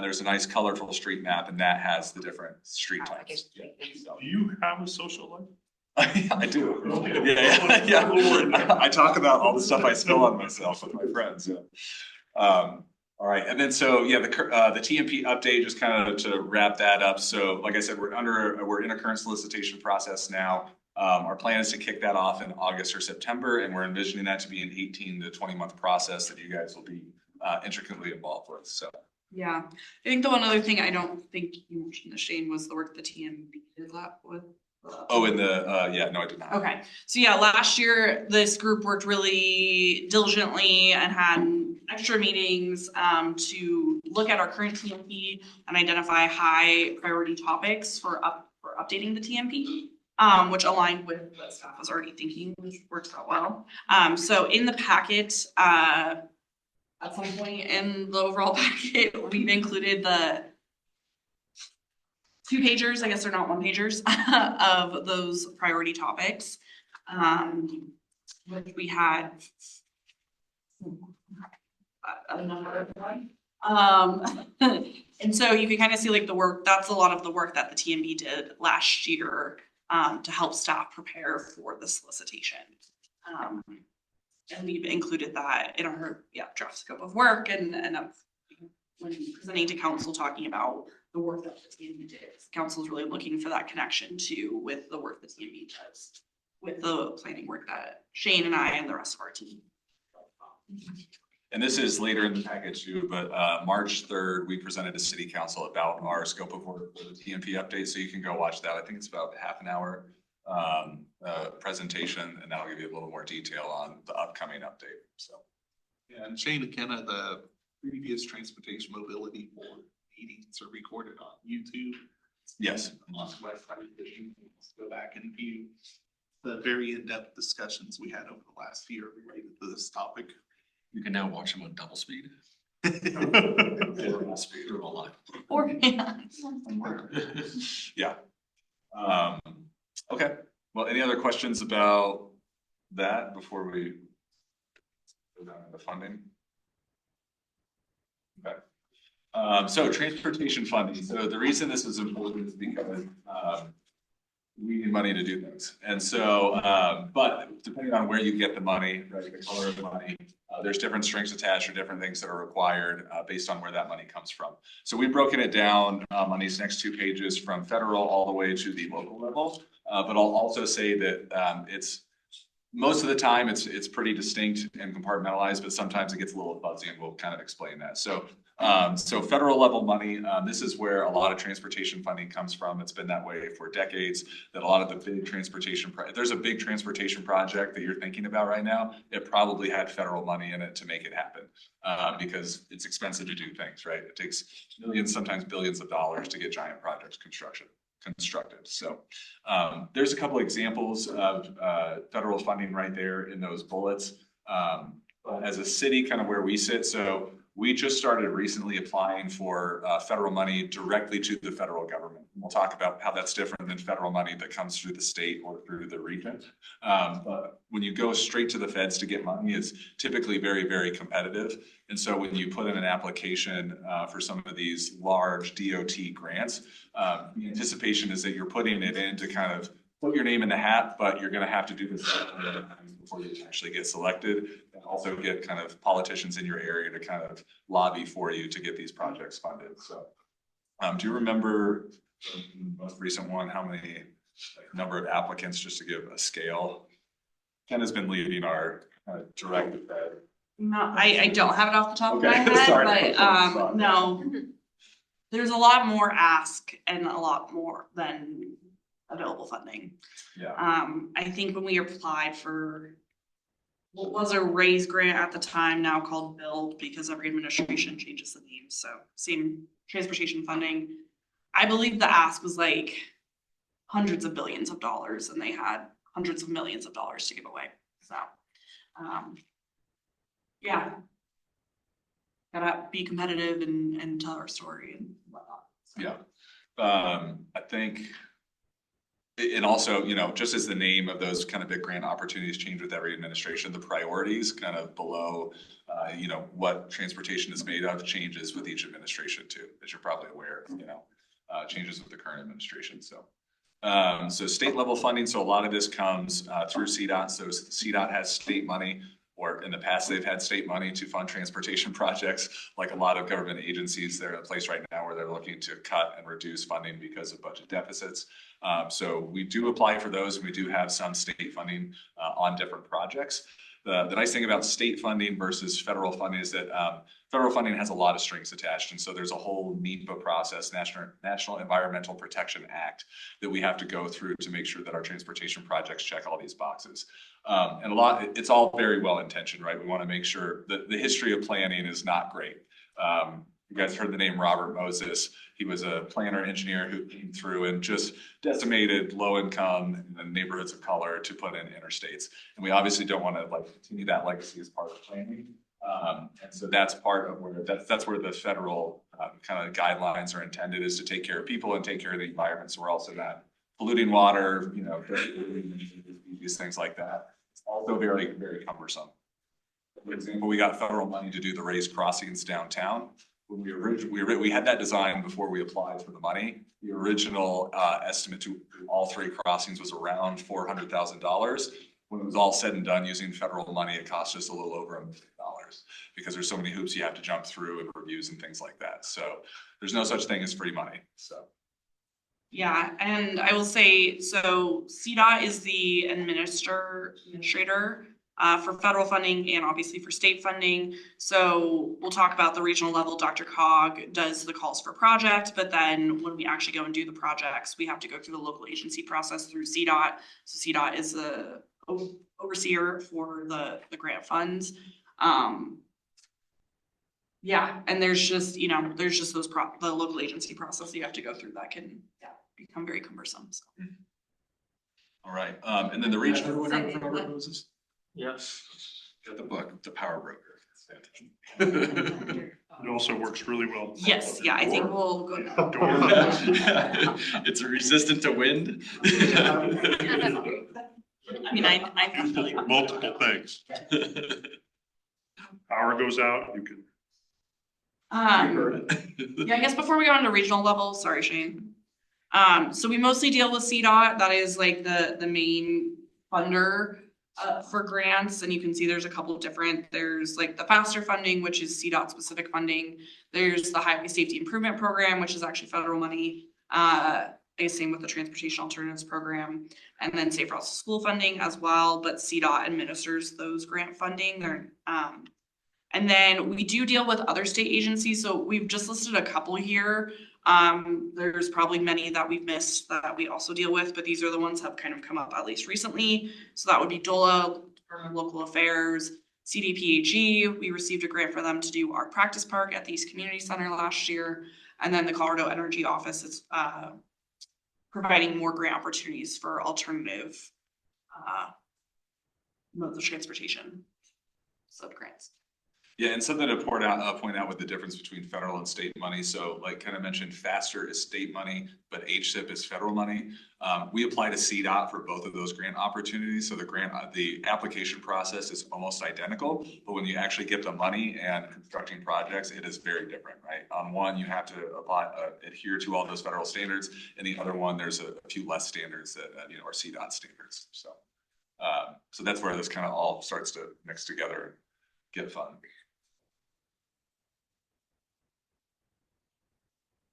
there's a nice colorful street map and that has the different street types. Yeah, so. Do you have a social life? I do. Yeah. I talk about all the stuff I spill on myself with my friends, yeah. All right, and then so, yeah, the TMP update, just kind of to wrap that up. So like I said, we're in a current solicitation process now. Our plan is to kick that off in August or September, and we're envisioning that to be an 18 to 20 month process that you guys will be intricately involved with, so. Yeah, I think the one other thing I don't think you mentioned, Shane, was the work the TMB did with. Oh, in the, yeah, no, I did not. Okay, so yeah, last year, this group worked really diligently and had extra meetings to look at our current TMP and identify high priority topics for updating the TMP, which aligned with what staff was already thinking, which works out well. So in the packet, at some point in the overall packet, we've included the 2-pagers, I guess they're not 1-pagers, of those priority topics. Which we had a number of them. And so you can kind of see like the work, that's a lot of the work that the TMB did last year to help staff prepare for the solicitation. And we've included that in our draft scope of work and when presenting to council talking about the work that the TMB did. Council is really looking for that connection too with the work the TMB does, with the planning work that Shane and I and the rest of our team. And this is later in the package too, but March 3rd, we presented to City Council about our scope of work for the TMP update. So you can go watch that. I think it's about half an hour presentation, and that'll give you a little more detail on the upcoming update. So. Yeah, and Shane McKenna, the previous transportation mobility board meetings are recorded on YouTube. Yes. On the website, you can go back and view the very in-depth discussions we had over the last year related to this topic. You can now watch them on double speed. Or speed or live. Or Yeah. Okay. Well, any other questions about that before we go down to the funding? Okay. So transportation funding. So the reason this is important is because we need money to do things. And so, but depending on where you get the money, right, the color of the money, there's different strings attached or different things that are required based on where that money comes from. So we've broken it down on these next 2 pages from federal all the way to the local level. But I'll also say that it's most of the time it's pretty distinct and compartmentalized, but sometimes it gets a little fuzzy, and we'll kind of explain that. So federal level money, this is where a lot of transportation funding comes from. It's been that way for decades, that a lot of the big transportation, if there's a big transportation project that you're thinking about right now, it probably had federal money in it to make it happen because it's expensive to do things, right? It takes millions, sometimes billions of dollars to get giant projects constructed. So there's a couple examples of federal funding right there in those bullets. As a city, kind of where we sit, so we just started recently applying for federal money directly to the federal government. We'll talk about how that's different than federal money that comes through the state or through the region. But when you go straight to the feds to get money, it's typically very, very competitive. And so when you put in an application for some of these large DOT grants, the anticipation is that you're putting it in to kind of put your name in the hat, but you're going to have to do this before you actually get selected, and also get kind of politicians in your area to kind of lobby for you to get these projects funded. So do you remember the most recent one, how many number of applicants, just to give a scale? Ken has been leading our direct fed. No, I don't have it off the top of my head, Sorry. but no. There's a lot more ask and a lot more than available funding. Yeah. I think when we applied for what was a raise grant at the time, now called build, because every administration changes the name, so same transportation funding. I believe the ask was like hundreds of billions of dollars, and they had hundreds of millions of dollars to give away, so. Yeah. Gotta be competitive and tell our story and whatnot. So. Yeah. I think, and also, you know, just as the name of those kind of big grant opportunities change with every administration, the priorities kind of below, you know, what transportation is made of changes with each administration too, as you're probably aware, you know, changes with the current administration. So, so state level funding. So a lot of this comes through CDOT. So CDOT has state money, or in the past, they've had state money to fund transportation projects. Like a lot of government agencies, they're in a place right now where they're looking to cut and reduce funding because of budget deficits. So we do apply for those, and we do have some state funding on different projects. The nice thing about state funding versus federal funding is that federal funding has a lot of strings attached. And so there's a whole NEPA process, National Environmental Protection Act, that we have to go through to make sure that our transportation projects check all these boxes. And it's all very well intentioned, right? We want to make sure that the history of planning is not great. You guys heard the name Robert Moses. He was a planner engineer who came through and just decimated low income and neighborhoods of color to put in interstates. And we obviously don't want to like continue that legacy as part of planning. And so that's part of where that's where the federal kind of guidelines are intended, is to take care of people and take care of the environment. So we're also not polluting water, you know, these things like that. It's also very, very cumbersome. For example, we got federal money to do the raised crossings downtown. When we had that design before we applied for the money. The original estimate to all three crossings was around $400,000. When it was all said and done using federal money, it cost us a little over $1 million because there's so many hoops you have to jump through and reviews and things like that. So there's no such thing as free money. So. Yeah, and I will say, so CDOT is the administrator for federal funding and obviously for state funding. So we'll talk about the regional level. Dr. Cog does the calls for project, but then when we actually go and do the projects, we have to go through the local agency process through CDOT. So CDOT is the overseer for the grant funds. Yeah, and there's just, you know, there's just the local agency process you have to go through that can become very cumbersome. So. All right, and then the regional one for Robert Moses. Yes. Got the book, The Power Broker. It also works really well. Yes, yeah, I think we'll go. It's resistant to wind. I mean, I'm familiar. Multiple things. Power goes out, you can. Yeah, I guess before we go on to regional level, sorry, Shane. So we mostly deal with CDOT. That is like the main funder for grants, and you can see there's a couple of different. There's like the faster funding, which is CDOT specific funding. There's the Highway Safety Improvement Program, which is actually federal money. I guess same with the Transportation Alternatives Program, and then Safe Routes to School funding as well. But CDOT administers those grant funding. And then we do deal with other state agencies. So we've just listed a couple here. There's probably many that we've missed that we also deal with, but these are the ones that have kind of come up at least recently. So that would be DOLA, Department of Local Affairs, CDPHE. We received a grant for them to do Art Practice Park at the East Community Center last year. And then the Colorado Energy Office is providing more grant opportunities for alternative modes of transportation sub-grants. Yeah, and something to point out with the difference between federal and state money. So like kind of mentioned, FASTER is state money, but HSIP is federal money. We apply to CDOT for both of those grant opportunities. So the application process is almost identical, but when you actually get the money and constructing projects, it is very different, right? On one, you have to adhere to all those federal standards, and the other one, there's a few less standards that are CDOT standards. So, so that's where this kind of all starts to mix together and get fun.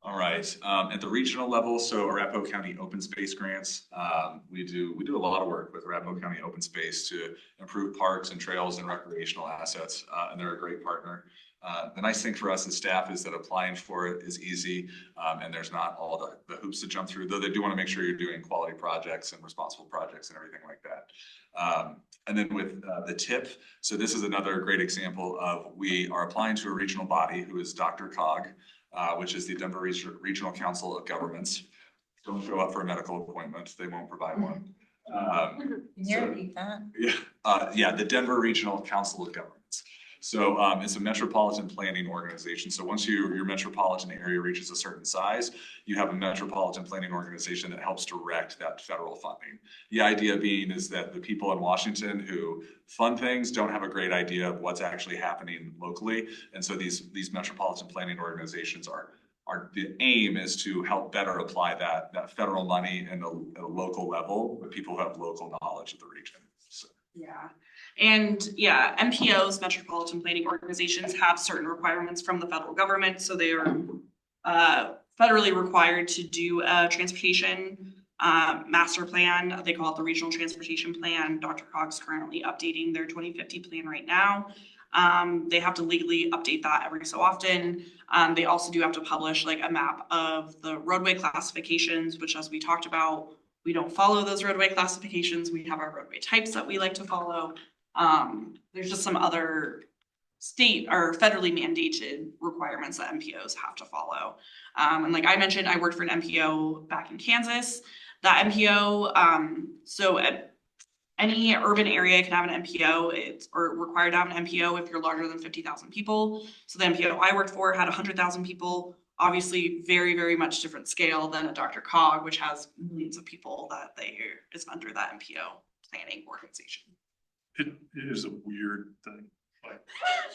All right, at the regional level, so Arapahoe County Open Space grants, we do a lot of work with Arapahoe County Open Space to improve parks and trails and recreational assets, and they're a great partner. The nice thing for us as staff is that applying for it is easy, and there's not all the hoops to jump through, though they do want to make sure you're doing quality projects and responsible projects and everything like that. And then with the TIP, so this is another great example of we are applying to a regional body who is DRCOG, which is the Denver Regional Council of Governments. Don't show up for a medical appointment, they won't provide one. Can you repeat that? Yeah, the Denver Regional Council of Governments. So it's a metropolitan planning organization. So once your metropolitan area reaches a certain size, you have a metropolitan planning organization that helps direct that federal funding. The idea being is that the people in Washington who fund things don't have a great idea of what's actually happening locally. And so these metropolitan planning organizations are the aim is to help better apply that federal money at a local level with people who have local knowledge of the region. So. Yeah. And yeah, MPOs, metropolitan planning organizations, have certain requirements from the federal government. So they are federally required to do a transportation master plan. They call it the Regional Transportation Plan. DRCOG's currently updating their 2050 plan right now. They have to legally update that every so often. They also do have to publish like a map of the roadway classifications, which, as we talked about, we don't follow those roadway classifications. We have our roadway types that we like to follow. There's just some other state or federally mandated requirements that MPOs have to follow. And like I mentioned, I worked for an MPO back in Kansas. That MPO, so at any urban area can have an MPO. It's or required to have an MPO if you're larger than 50,000 people. So the MPO I worked for had 100,000 people. Obviously, very, very much different scale than a DRCOG, which has millions of people that is under that MPO planning organization. It is a weird thing. Like,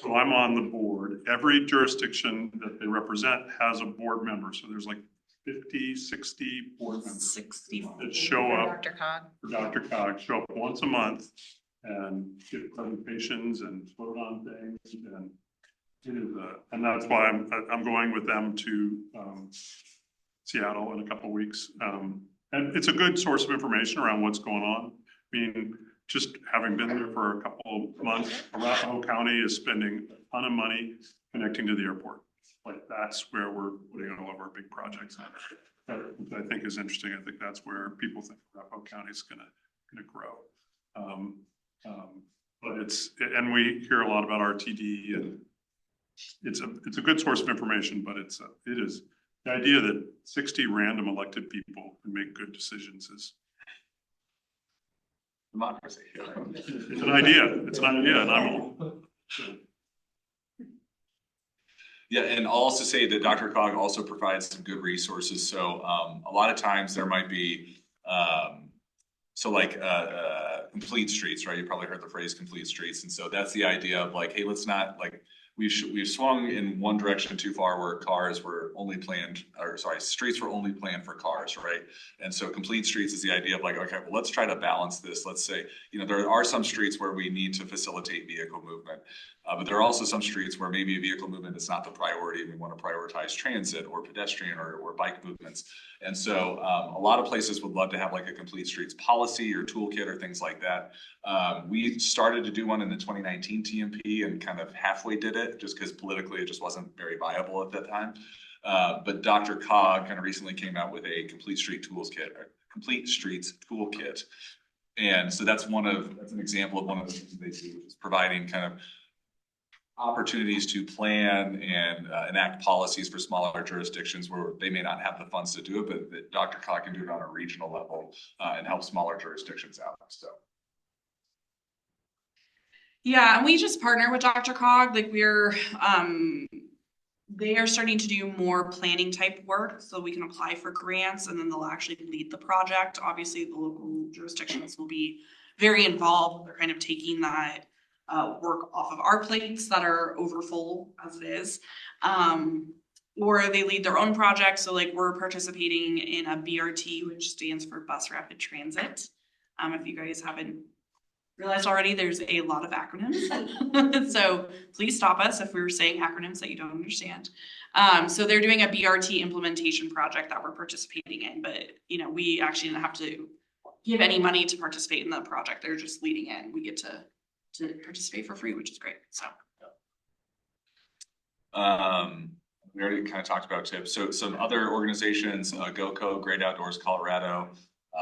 so I'm on the board. Every jurisdiction that they represent has a board member. So there's like 50, 60 board members 60 that show up DRCOG. for DRCOG, show up once a month and give presentations and vote on things. And it is, and that's why I'm going with them to Seattle in a couple of weeks. And it's a good source of information around what's going on. I mean, just having been there for a couple of months, Arapahoe County is spending a ton of money connecting to the airport. Like that's where we're putting all of our big projects on. Which I think is interesting. I think that's where people think Arapahoe County is gonna grow. But and we hear a lot about RTD, and it's a good source of information, but it is the idea that 60 random elected people can make good decisions is Democracy. it's an idea. It's an idea, and I'm. Yeah, and I'll also say that DRCOG also provides some good resources. So a lot of times there might be, complete streets, right? You probably heard the phrase complete streets. And so that's the idea of like, hey, let's not like, we've swung in one direction too far where streets were only planned for cars, right? And so complete streets is the idea of like, okay, well, let's try to balance this. Let's say, there are some streets where we need to facilitate vehicle movement, but there are also some streets where maybe vehicle movement is not the priority. We want to prioritize transit or pedestrian or bike movements. And so a lot of places would love to have like a complete streets policy or toolkit or things like that. We started to do one in the 2019 TMP and kind of halfway did it just because politically it just wasn't very viable at that time. But DRCOG kind of recently came out with a complete streets toolkit. And so that's an example of one of the things they do, is providing kind of opportunities to plan and enact policies for smaller jurisdictions where they may not have the funds to do it, but that DRCOG can do it on a regional level and help smaller jurisdictions out. So. Yeah, and we just partner with DRCOG. Like they are starting to do more planning type work so we can apply for grants and then they'll actually lead the project. Obviously, the local jurisdictions will be very involved. They're kind of taking that work off of our plates that are overfull as it is. Or they lead their own projects. So like we're participating in a BRT, which stands for Bus Rapid Transit. If you guys haven't realized already, there's a lot of acronyms. So please stop us if we're saying acronyms that you don't understand. So they're doing a BRT implementation project that we're participating in, but we actually didn't have to give any money to participate in the project. They're just leading in. We get to participate for free, which is great. So We already kind of talked about tips. So some other organizations, GoCo, Great Outdoors Colorado,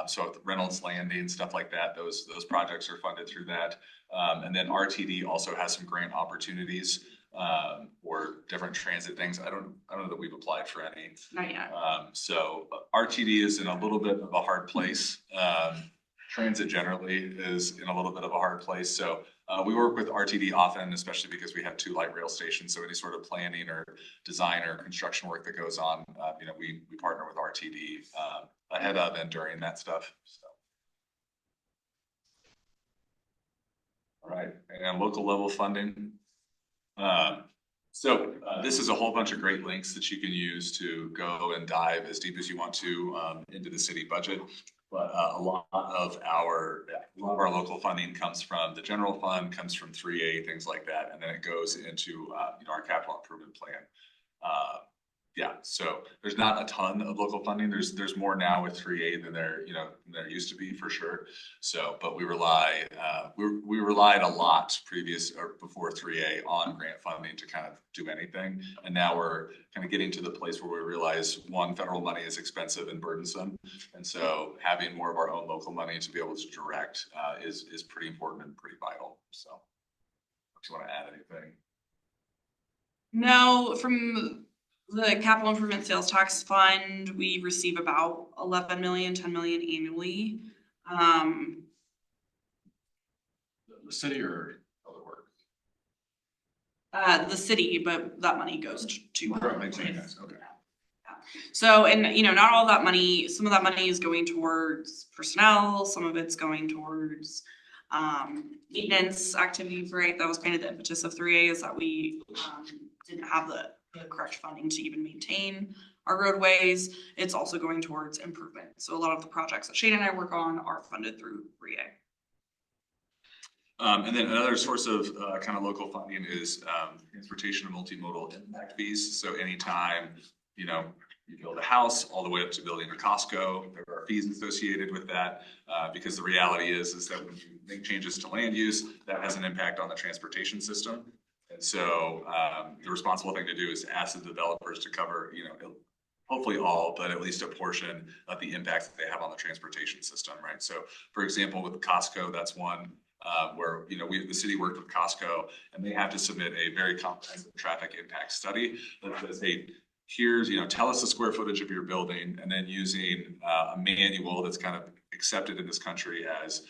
so Reynolds Landing, stuff like that, those projects are funded through that. And then RTD also has some grant opportunities or different transit things. I don't know that we've applied for any. Not yet. So RTD is in a little bit of a hard place. Transit generally is in a little bit of a hard place. So we work with RTD often, especially because we have 2 light rail stations. So any sort of planning or design or construction work that goes on, we partner with RTD ahead of and during that stuff. So. All right, and local level funding. This is a whole bunch of great links that you can use to go and dive as deep as you want to into the city budget. But a lot of our local funding comes from the general fund, comes from 3A, things like that, and then it goes into our capital improvement plan. So there's not a ton of local funding. There's more now with 3A than there used to be for sure. So, but we relied a lot before 3A on grant funding to kind of do anything. And now we're kind of getting to the place where we realize, one, federal money is expensive and burdensome. And so having more of our own local money to be able to direct is pretty important and pretty vital. So if you want to add anything. No, from the capital improvement sales tax fund, we receive about 11 million, 10 million annually. The city or public works? The city, but that money goes to. Okay. So, and not all that money, some of that money is going towards personnel, some of it's going towards maintenance activities, right? That was kind of the impetus of 3A, is that we didn't have the correct funding to even maintain our roadways. It's also going towards improvement. So a lot of the projects that Shane and I work on are funded through 3A. And then another source of kind of local funding is transportation and multimodal impact fees. So anytime, you build a house all the way up to building a Costco, there are fees associated with that because the reality is that when you make changes to land use, that has an impact on the transportation system. And so the responsible thing to do is ask the developers to cover, hopefully all, but at least a portion of the impacts that they have on the transportation system, right? So for example, with Costco, that's one where, the city worked with Costco and they have to submit a very comprehensive traffic impact study that says, hey, here's, tell us the square footage of your building, and then using a manual that's kind of accepted in this country as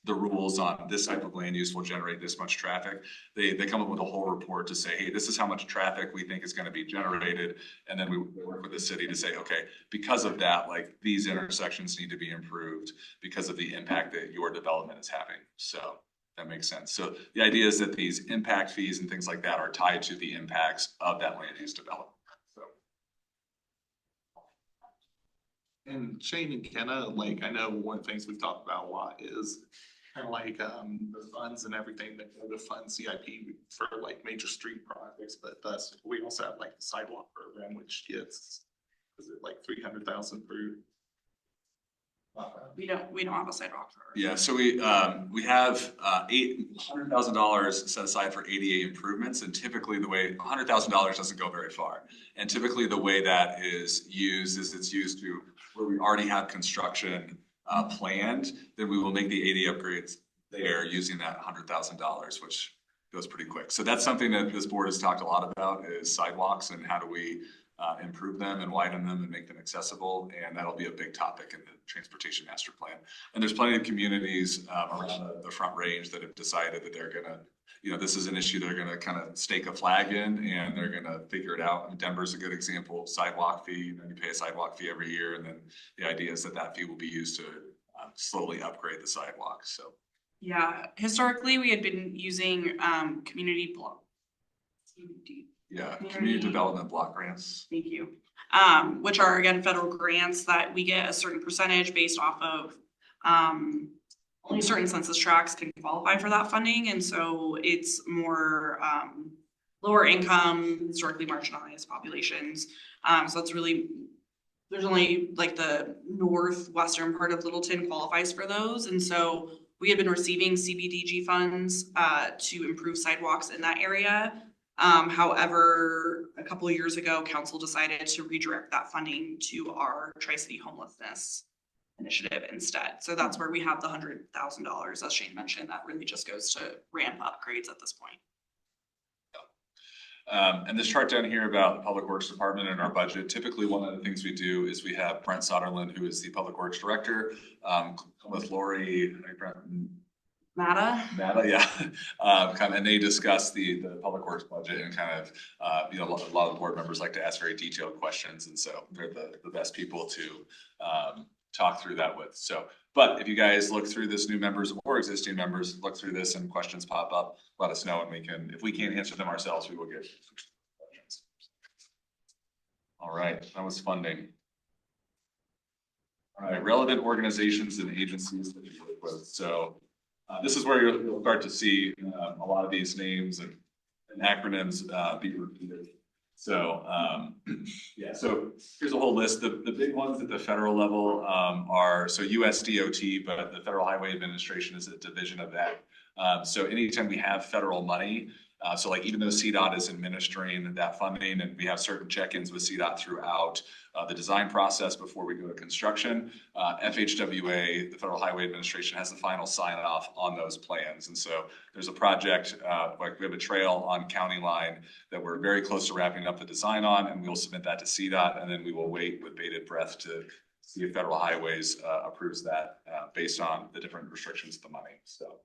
the rules on this type of land use will generate this much traffic. They come up with a whole report to say, hey, this is how much traffic we think is going to be generated. And then we work with the city to say, okay, because of that, like these intersections need to be improved because of the impact that your development is having. So that makes sense. So the idea is that these impact fees and things like that are tied to the impacts of that land use development. And Shane and Kenna, I know one of the things we've talked about a lot is kind of the funds and everything that go to fund CIP for major street projects, but we also have the sidewalk program, which gets, is it 300,000 per? We don't have a sidewalk program. Yeah, so we have $800,000 set aside for ADA improvements, and typically the way $100,000 doesn't go very far. And typically the way that is used is it's used to where we already have construction planned, then we will make the ADA upgrades there using that $100,000, which goes pretty quick. So that's something that this board has talked a lot about, is sidewalks and how do we improve them and widen them and make them accessible. And that'll be a big topic in the transportation master plan. And there's plenty of communities around the Front Range that have decided that they're gonna, this is an issue they're gonna kind of stake a flag in and they're gonna figure it out. And Denver's a good example. Sidewalk fee, you pay a sidewalk fee every year, and then the idea is that fee will be used to slowly upgrade the sidewalks. So yeah, historically we had been using community development block grants. Thank you. Which are again federal grants that we get a certain percentage based off of only certain census tracts can qualify for that funding, and so it's more lower income, historically marginalized populations. So it's really, there's only the northwestern part of Littleton qualifies for those, and so we had been receiving CBDG funds to improve sidewalks in that area. However, a couple of years ago, council decided to redirect that funding to our Tri-City Homelessness Initiative instead. So that's where we have the $100,000, as Shane mentioned, that really just goes to ramp upgrades at this point. And this chart down here about the Public Works Department and our budget, typically one of the things we do is we have Brent Soderlund, who is the Public Works Director, with Lori, Mata? yeah, and they discuss the Public Works budget and kind of, a lot of the board members like to ask very detailed questions, and so they're the best people to talk through that with. So, but if you guys look through this, new members or existing members, look through this and questions pop up, let us know, and if we can't answer them ourselves, we will get questions. All right, that was funding. All right, relevant organizations and agencies that you work with. So this is where you'll start to see a lot of these names and acronyms be repeated. So yeah, so here's a whole list. The big ones at the federal level are, so USDOT, but the Federal Highway Administration is a division of that. So anytime we have federal money, so like even though CDOT is administering that funding and we have certain check-ins with CDOT throughout the design process before we go to construction, FHWA, the Federal Highway Administration, has the final sign off on those plans. And so there's a project, like we have a trail on County Line that we're very close to wrapping up the design on, and we will submit that to CDOT, and then we will wait with bated breath to see if Federal Highways approves that based on the different restrictions of the money. So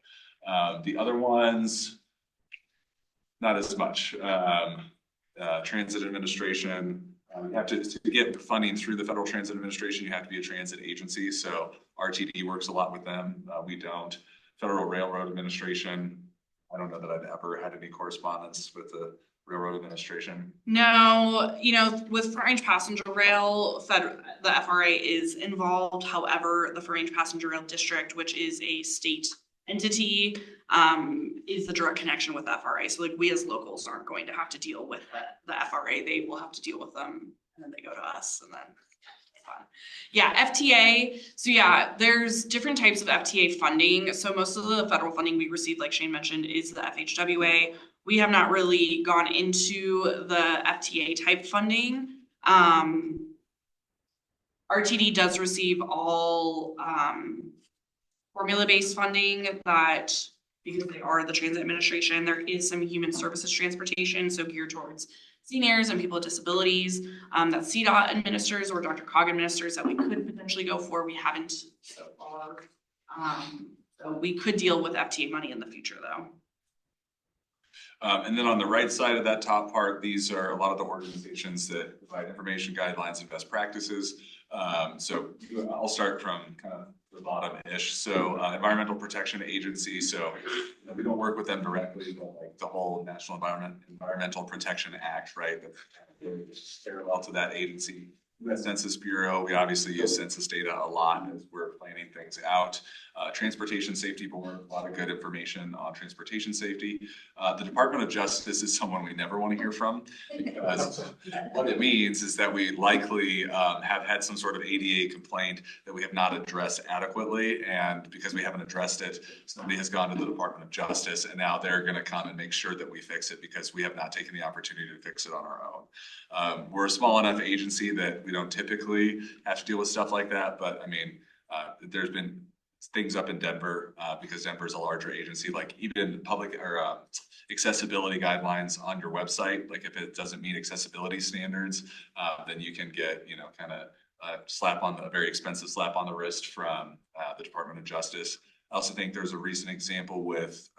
the other ones, not as much. Transit Administration, you have to get funding through the Federal Transit Administration, you have to be a transit agency. So RTD works a lot with them. We don't. Federal Railroad Administration, I don't know that I've ever had any correspondence with the Railroad Administration. No, with Front Range Passenger Rail, the FRA is involved. However, the Front Range Passenger Rail District, which is a state entity, is the direct connection with FRA. So like we as locals aren't going to have to deal with the FRA. They will have to deal with them, and then they go to us, and then it's fun. Yeah, FTA. So yeah, there's different types of FTA funding. So most of the federal funding we receive, like Shane mentioned, is the FHWA. We have not really gone into the FTA type funding. RTD does receive all formula-based funding that, because they are the transit administration, there is some human services transportation, so geared towards seniors and people with disabilities, that CDOT administers or DRCOG administers that we could potentially go for. We haven't so far. So we could deal with FTA money in the future though. And then on the right side of that top part, these are a lot of the organizations that provide information, guidelines, and best practices. So I'll start from kind of the bottom-ish. So Environmental Protection Agency. So we don't work with them directly, but like the whole National Environmental Protection Act, right? That's parallel to that agency. U.S. Census Bureau, we obviously use census data a lot as we're planning things out. Transportation Safety Board, a lot of good information on transportation safety. The Department of Justice is someone we never want to hear from, because what it means is that we likely have had some sort of ADA complaint that we have not addressed adequately, and because we haven't addressed it, somebody has gone to the Department of Justice, and now they're going to come and make sure that we fix it because we have not taken the opportunity to fix it on our own. We're a small enough agency that we don't typically have to deal with stuff like that, but I mean, there's been things up in Denver because Denver is a larger agency, like even public or accessibility guidelines on your website. Like if it doesn't meet accessibility standards, then you can get, kind of a very expensive slap on the wrist from the Department of Justice. I also think there's a recent example with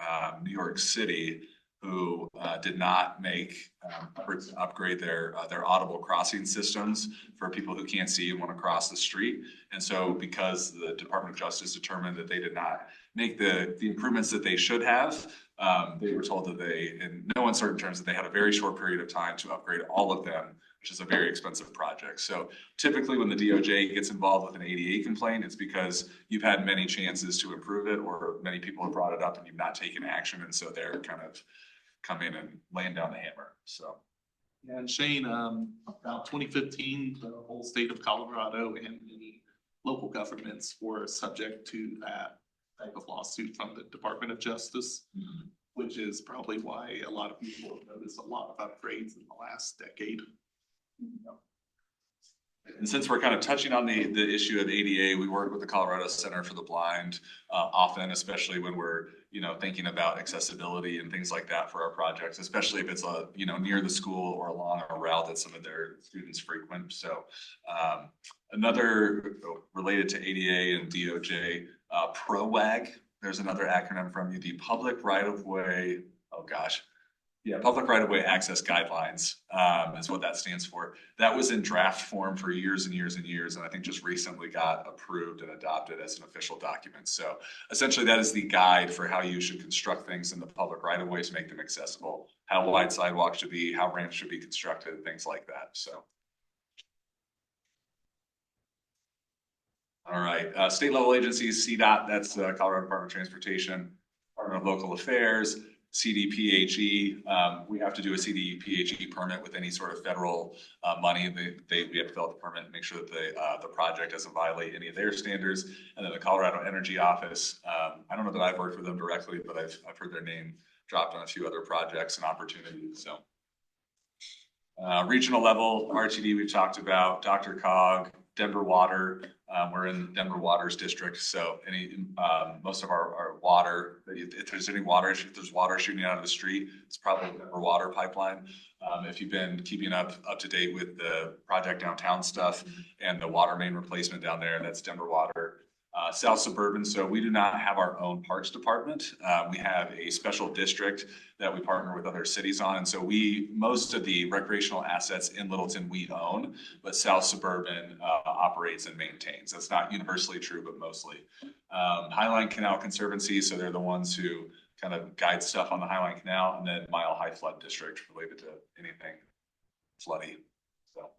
New York City, who did not make efforts to upgrade their audible crossing systems for people who can't see and want to cross the street. And so because the Department of Justice determined that they did not make the improvements that they should have, they were told that they, in no uncertain terms, that they had a very short period of time to upgrade all of them, which is a very expensive project. So typically when the DOJ gets involved with an ADA complaint, it's because you've had many chances to improve it, or many people have brought it up and you've not taken action. And so they're kind of come in and laying down the hammer. So Yeah, and Shane, about 2015, the whole state of Colorado and many local governments were subject to that type of lawsuit from the Department of Justice. which is probably why a lot of people have noticed a lot of upgrades in the last decade. And since we're kind of touching on the issue of ADA, we work with the Colorado Center for the Blind often, especially when we're, thinking about accessibility and things like that for our projects, especially if it's near the school or along a route that some of their students frequent. So another related to ADA and DOJ, PROWAG, there's another acronym from you, the Public Right-of-Way, Public Right-of-Way Access Guidelines is what that stands for. That was in draft form for years and years and years, and I think just recently got approved and adopted as an official document. So essentially that is the guide for how you should construct things in the public right-of-way to make them accessible, how wide sidewalks should be, how ramps should be constructed, things like that. So. All right, state level agencies, CDOT, that's Colorado Department of Transportation, Department of Local Affairs, CDPHE, we have to do a CDPHE permit with any sort of federal money. We have to fill out the permit and make sure that the project doesn't violate any of their standards. And then the Colorado Energy Office, I don't know that I've worked with them directly, but I've heard their name dropped on a few other projects and opportunities. So regional level, RTD we've talked about, Dr. Cog, Denver Water. We're in Denver Water's district, so most of our water, if there's any water issue, if there's water shooting out of the street, it's probably Denver Water pipeline. If you've been keeping up to date with the project downtown stuff and the water main replacement down there, that's Denver Water. South Suburban, so we do not have our own parks department. We have a special district that we partner with other cities on. And so most of the recreational assets in Littleton we own, but South Suburban operates and maintains. That's not universally true, but mostly. Highline Canal Conservancy, so they're the ones who kind of guide stuff on the Highline Canal, and then Mile High Flood District related to anything floody. So.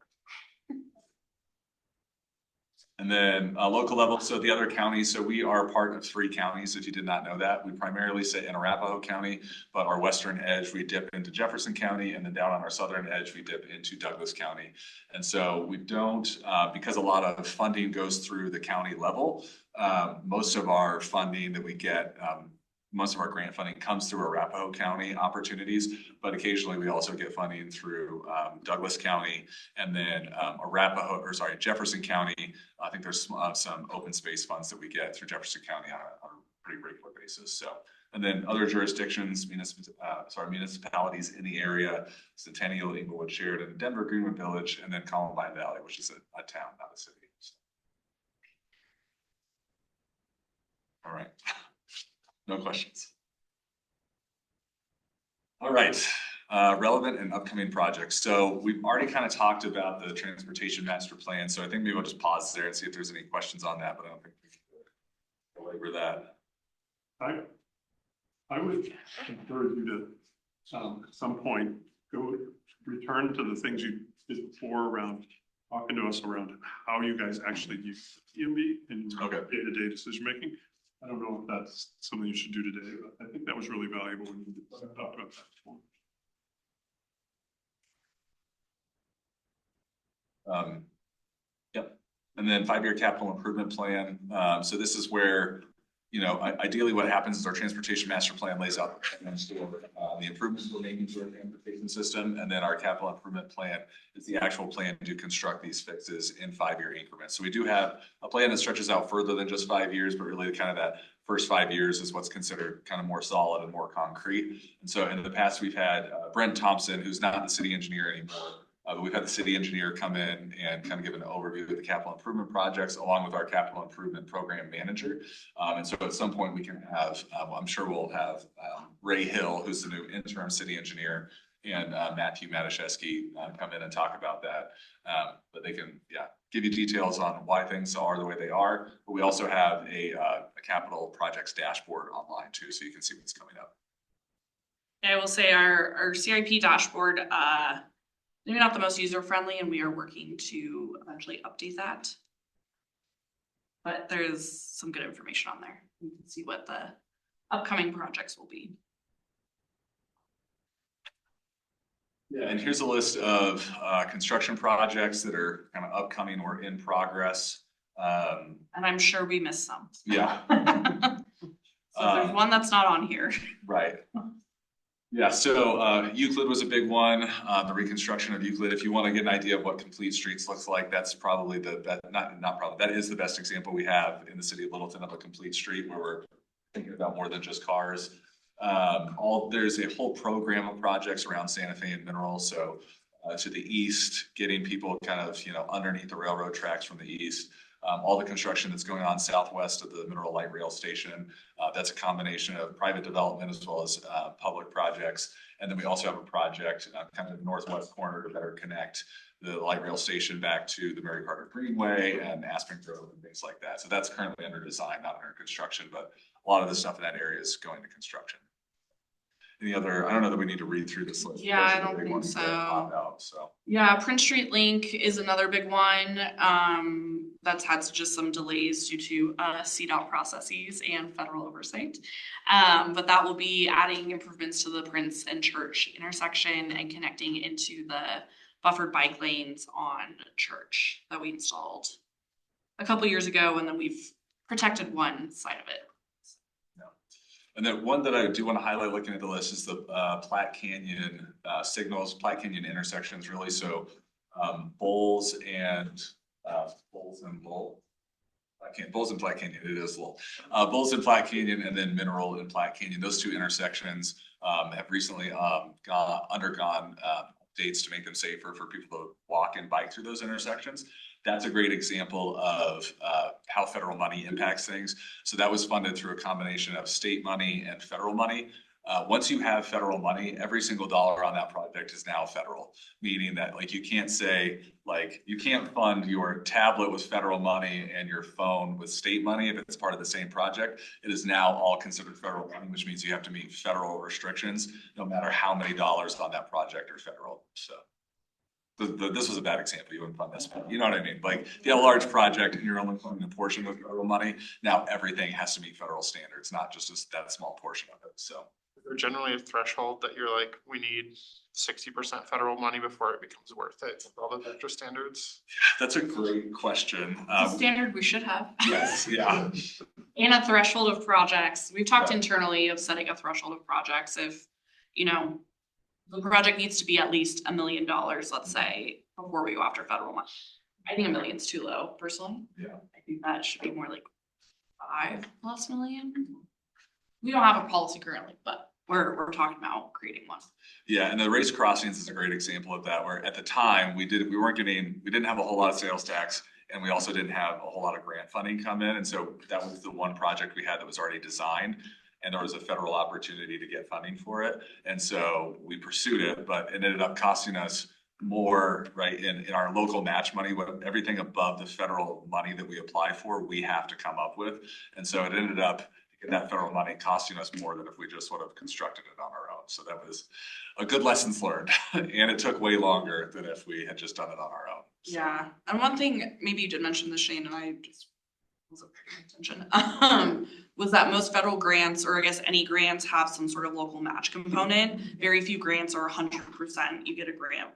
And then local level, so the other counties, so we are part of 3 counties, if you did not know that. We primarily sit in Arapahoe County, but our western edge, we dip into Jefferson County, and then down on our southern edge, we dip into Douglas County. And so we don't, because a lot of funding goes through the county level, most of our funding that we get, most of our grant funding comes through Arapahoe County opportunities, but occasionally we also get funding through Douglas County, and then Jefferson County. I think there's some open space funds that we get through Jefferson County on a pretty regular basis. So, and then other jurisdictions, municipalities in the area: Centennial, Inglewood, Sheridan, Denver, Greenwood Village, and then Columbine Valley, which is a town, not a city. So. All right. No questions. All right, relevant and upcoming projects. So we've already kind of talked about the transportation master plan. So I think maybe we'll just pause there and see if there's any questions on that, but I don't think we can belabor that. I would encourage you to, at some point, return to the things you did before around talking to us around how you guys actually use the TMB in your day-to-day decision-making. I don't know if that's something you should do today, but I think that was really valuable when you talked about that before. Yep. And then 5-year capital improvement plan. So this is where, ideally what happens is our transportation master plan lays out the improvements we're making to our transportation system. And then our capital improvement plan is the actual plan to construct these fixes in 5-year increments. So we do have a plan that stretches out further than just 5 years, but really kind of that first 5 years is what's considered kind of more solid and more concrete. And so in the past, we've had Brent Thompson, who's not the city engineer anymore. But we've had the city engineer come in and kind of give an overview of the capital improvement projects along with our capital improvement program manager. And so at some point we can have, I'm sure we'll have Ray Hill, who's the new interim city engineer, and Matthew Matuszewski come in and talk about that. But they can, give you details on why things are the way they are. But we also have a capital projects dashboard online too, so you can see what's coming up. I will say our CIP dashboard, maybe not the most user-friendly, and we are working to eventually update that. But there's some good information on there. You can see what the upcoming projects will be. Yeah, and here's a list of construction projects that are kind of upcoming or in progress. And I'm sure we missed some. Yeah. So there's one that's not on here. Right. Yeah, so Euclid was a big one, the reconstruction of Euclid. If you want to get an idea of what complete streets looks like, that's probably that is the best example we have in the city of Littleton of a complete street where we're thinking about more than just cars. There's a whole program of projects around Santa Fe and Mineral. So to the east, getting people kind of, underneath the railroad tracks from the east. All the construction that's going on southwest of the Mineral Light Rail Station. That's a combination of private development as well as public projects. And then we also have a project kind of northwest corner to better connect the light rail station back to the Mary Carter Greenway and Aspen Grove and things like that. So that's currently under design, not under construction, but a lot of the stuff in that area is going to construction. Any other, I don't know that we need to read through this list. Yeah, I don't think so. So. Yeah, Prince Street Link is another big one. That's had just some delays due to CDOT processes and federal oversight. But that will be adding improvements to the Prince and Church intersection and connecting into the buffered bike lanes on Church that we installed a couple years ago, and then we've protected one side of it. And then one that I do want to highlight looking at the list is the Platte Canyon signals, Platte Canyon intersections really. So Bowles and Platte Canyon, it is Lowell. Bowles and Platte Canyon, and then Mineral and Platte Canyon. Those two intersections have recently undergone updates to make them safer for people to walk and bike through those intersections. That's a great example of how federal money impacts things. So that was funded through a combination of state money and federal money. Once you have federal money, every single dollar on that project is now federal, meaning that you can't say you can't fund your tablet with federal money and your phone with state money if it's part of the same project. It is now all considered federal money, which means you have to meet federal restrictions no matter how many dollars on that project are federal. So. This was a bad example. You wouldn't fund this, but you know what I mean? If you have a large project and you're only funding a portion with federal money, now everything has to meet federal standards, not just that small portion of it. So is there generally a threshold that you're like, we need 60% federal money before it becomes worth it with all the extra standards? That's a great question. It's a standard we should have. Yes, yeah. And a threshold of projects. We've talked internally of setting a threshold of projects. If, the project needs to be at least $1 million, let's say, before we go after federal money. I think $1 million's too low, personally. Yeah. I think that should be more like $5+ million. We don't have a policy currently, but we're talking about creating one. Yeah, and the race crossings is a great example of that, where at the time we didn't have a whole lot of sales tax, and we also didn't have a whole lot of grant funding come in. And so that was the one project we had that was already designed. And there was a federal opportunity to get funding for it. And so we pursued it, but it ended up costing us more, right, in our local match money. Everything above the federal money that we apply for, we have to come up with. And so it ended up, that federal money costing us more than if we just would have constructed it on our own. So that was a good lessons learned. And it took way longer than if we had just done it on our own. So. Yeah, and one thing, maybe you did mention this, Shane, and I just wasn't paying attention, was that most federal grants, or I guess any grants, have some sort of local match component. Very few grants are 100%. You get a grant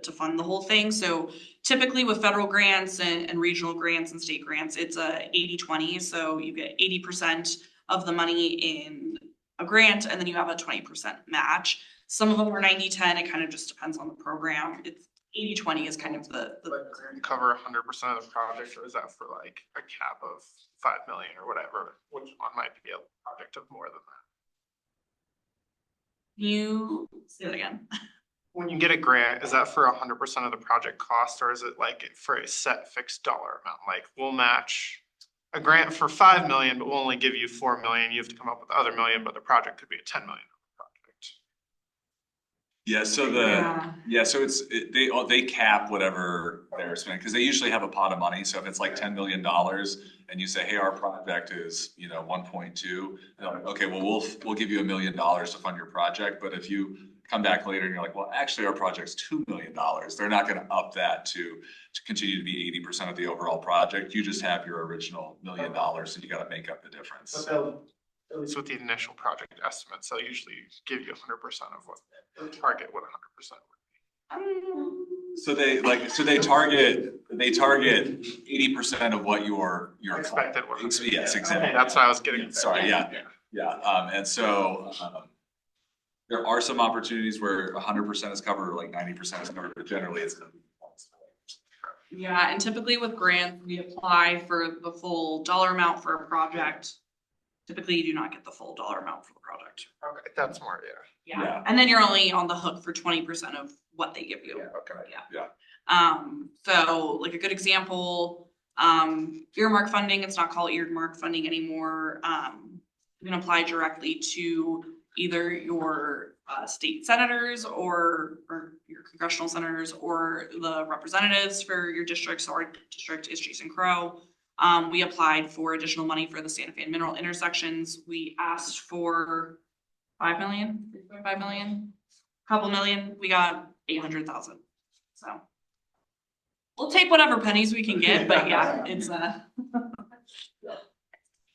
to fund the whole thing. So typically with federal grants and regional grants and state grants, it's a 80-20. So you get 80% of the money in a grant, and then you have a 20% match. Some of them are 90-10. It kind of just depends on the program. It's 80-20 is kind of the cover 100% of the project, or is that for a cap of 5 million or whatever? Which one might be a project of more than that? You say that again. When you get a grant, is that for 100% of the project cost, or is it for a set fixed dollar amount? We'll match a grant for 5 million, but we'll only give you 4 million. You have to come up with the other million, but the project could be a 10 million project. Yeah, so they cap whatever they're spending, because they usually have a pot of money. So if it's like $10 million and you say, hey, our project is 1.2, they're like, okay, well we'll give you $1 million to fund your project. But if you come back later and you're like, well, actually our project's $2 million, they're not going to up that to continue to be 80% of the overall project. You just have your original $1 million, and you got to make up the difference. At least with the initial project estimates, they'll usually give you 100% of what the target would 100% would be. So they target 80% of what your expected. Yes, exactly. Okay, that's what I was getting. Sorry, yeah. And so There are some opportunities where 100% is covered or like 90% is covered, but generally it's. Yeah, and typically with grants, we apply for the full dollar amount for a project. Typically, you do not get the full dollar amount for the project. Okay, that's more, yeah. Yeah. And then you're only on the hook for 20% of what they give you. Yeah, okay. So like a good example, earmark funding, it's not called earmark funding anymore. You can apply directly to either your state senators or your congressional senators or the representatives for your districts. So our district is Jason Crow. We applied for additional money for the Santa Fe and Mineral intersections. We asked for 5 million, 3.5 million, couple million. We got 800,000. So we'll take whatever pennies we can get, but yeah, it's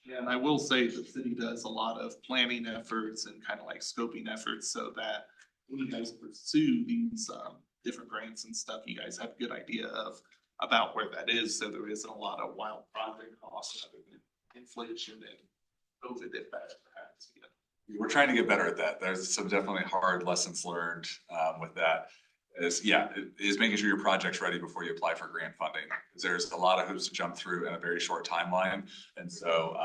Yeah, and I will say the city does a lot of planning efforts and kind of like scoping efforts so that when you guys pursue these different grants and stuff, you guys have a good idea of about where that is, so there isn't a lot of wild project costs other than inflation and COVID if that happens again. We're trying to get better at that. There's some definitely hard lessons learned with that. Is making sure your project's ready before you apply for grant funding. There's a lot of hoops to jump through in a very short timeline. And so,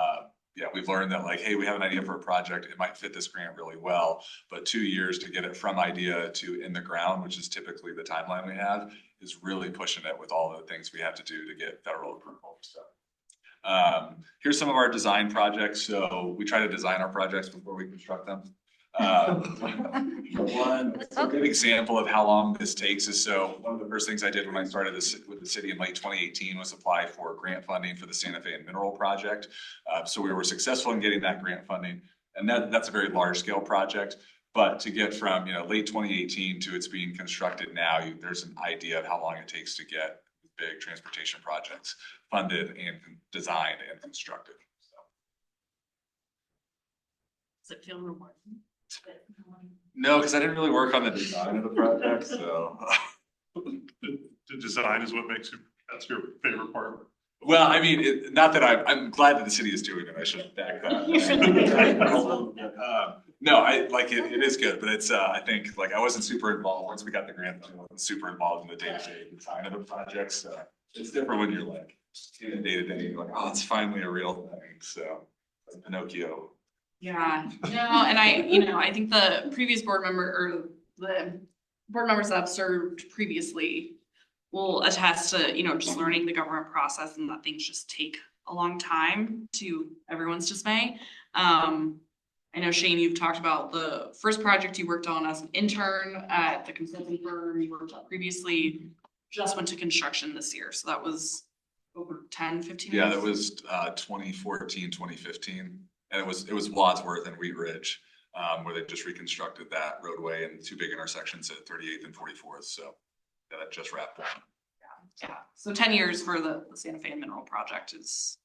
we've learned that like, hey, we have an idea for a project. It might fit this grant really well, but 2 years to get it from idea to in the ground, which is typically the timeline we have, is really pushing it with all the things we have to do to get federal approval. So, here's some of our design projects. So we try to design our projects before we construct them. A good example of how long this takes is, so one of the first things I did when I started this with the city in late 2018 was apply for grant funding for the Santa Fe and Mineral project. So we were successful in getting that grant funding, and that's a very large scale project. But to get from late 2018 to it's being constructed now, there's an idea of how long it takes to get big transportation projects funded and designed and constructed. Does it feel rewarding? No, because I didn't really work on the design of the project, so. The design is what makes that's your favorite part. Well, I mean, not that I'm glad that the city is doing it. I should back that. No, I like it. It is good, but it's I think like I wasn't super involved once we got the grant. I wasn't super involved in the day-to-day design of the project. So it's different when you're like in the day-to-day. You're like, oh, it's finally a real thing. So like Pinocchio. Yeah, no, and I think the previous board member or the board members that have served previously will attest to, just learning the government process and that things just take a long time, to everyone's dismay. I know Shane, you've talked about the first project you worked on as an intern at the consulting firm you worked on previously, just went to construction this year. So that was over 10, 15 years. Yeah, that was 2014, 2015. And it was Wadsworth and Wheat Ridge, where they just reconstructed that roadway and 2 big intersections at 38th and 44th. So that just wrapped up. Yeah. So 10 years for the Santa Fe and Mineral project is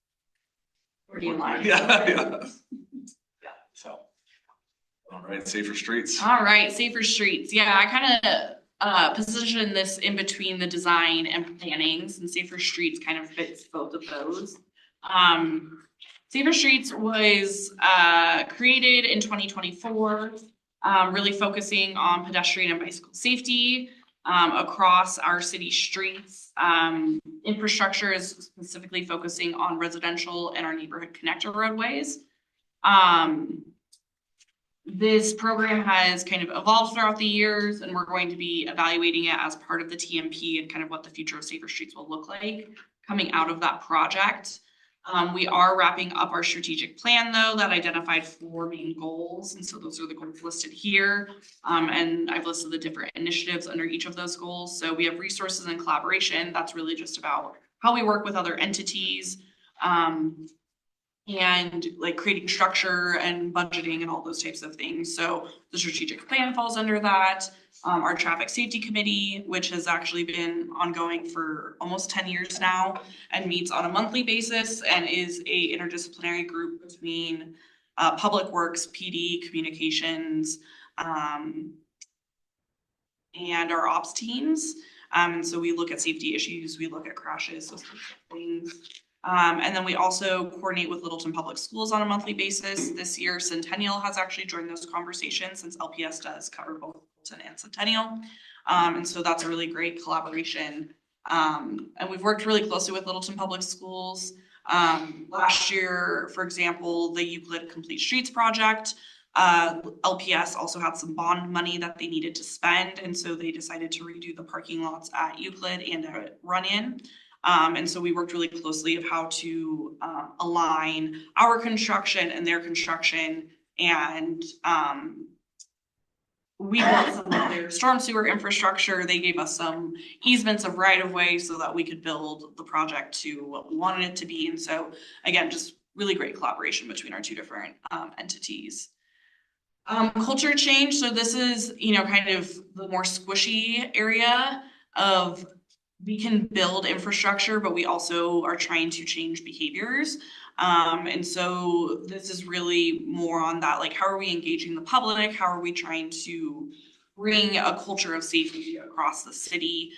pretty in line. Yeah. So, all right, safer streets. All right, safer streets. Yeah, I kind of position this in between the design and planning, and safer streets kind of fits both of those. Safer Streets was created in 2024, really focusing on pedestrian and bicycle safety across our city streets. Infrastructure is specifically focusing on residential and our neighborhood connector roadways. This program has kind of evolved throughout the years, and we're going to be evaluating it as part of the TMP and kind of what the future of Safer Streets will look like coming out of that project. We are wrapping up our strategic plan though that identified 4 main goals. And so those are the goals listed here. And I've listed the different initiatives under each of those goals. So we have resources and collaboration. That's really just about how we work with other entities, and like creating structure and budgeting and all those types of things. So the strategic plan falls under that. Our traffic safety committee, which has actually been ongoing for almost 10 years now and meets on a monthly basis and is a interdisciplinary group between public works, PD, communications, and our ops teams. So we look at safety issues, we look at crashes, those types of things. And then we also coordinate with Littleton Public Schools on a monthly basis. This year, Centennial has actually joined those conversations since LPS does cover both Littleton and Centennial. And so that's a really great collaboration. And we've worked really closely with Littleton Public Schools. Last year, for example, the Euclid Complete Streets project, LPS also had some bond money that they needed to spend. And so they decided to redo the parking lots at Euclid and at Run-In. And so we worked really closely of how to align our construction and their construction. And we built some of their storm sewer infrastructure. They gave us some easements of right of way so that we could build the project to what we wanted it to be. And so again, just really great collaboration between our two different entities. Culture change. So this is, kind of the more squishy area of we can build infrastructure, but we also are trying to change behaviors. And so this is really more on that, like, how are we engaging the public? How are we trying to bring a culture of safety across the city?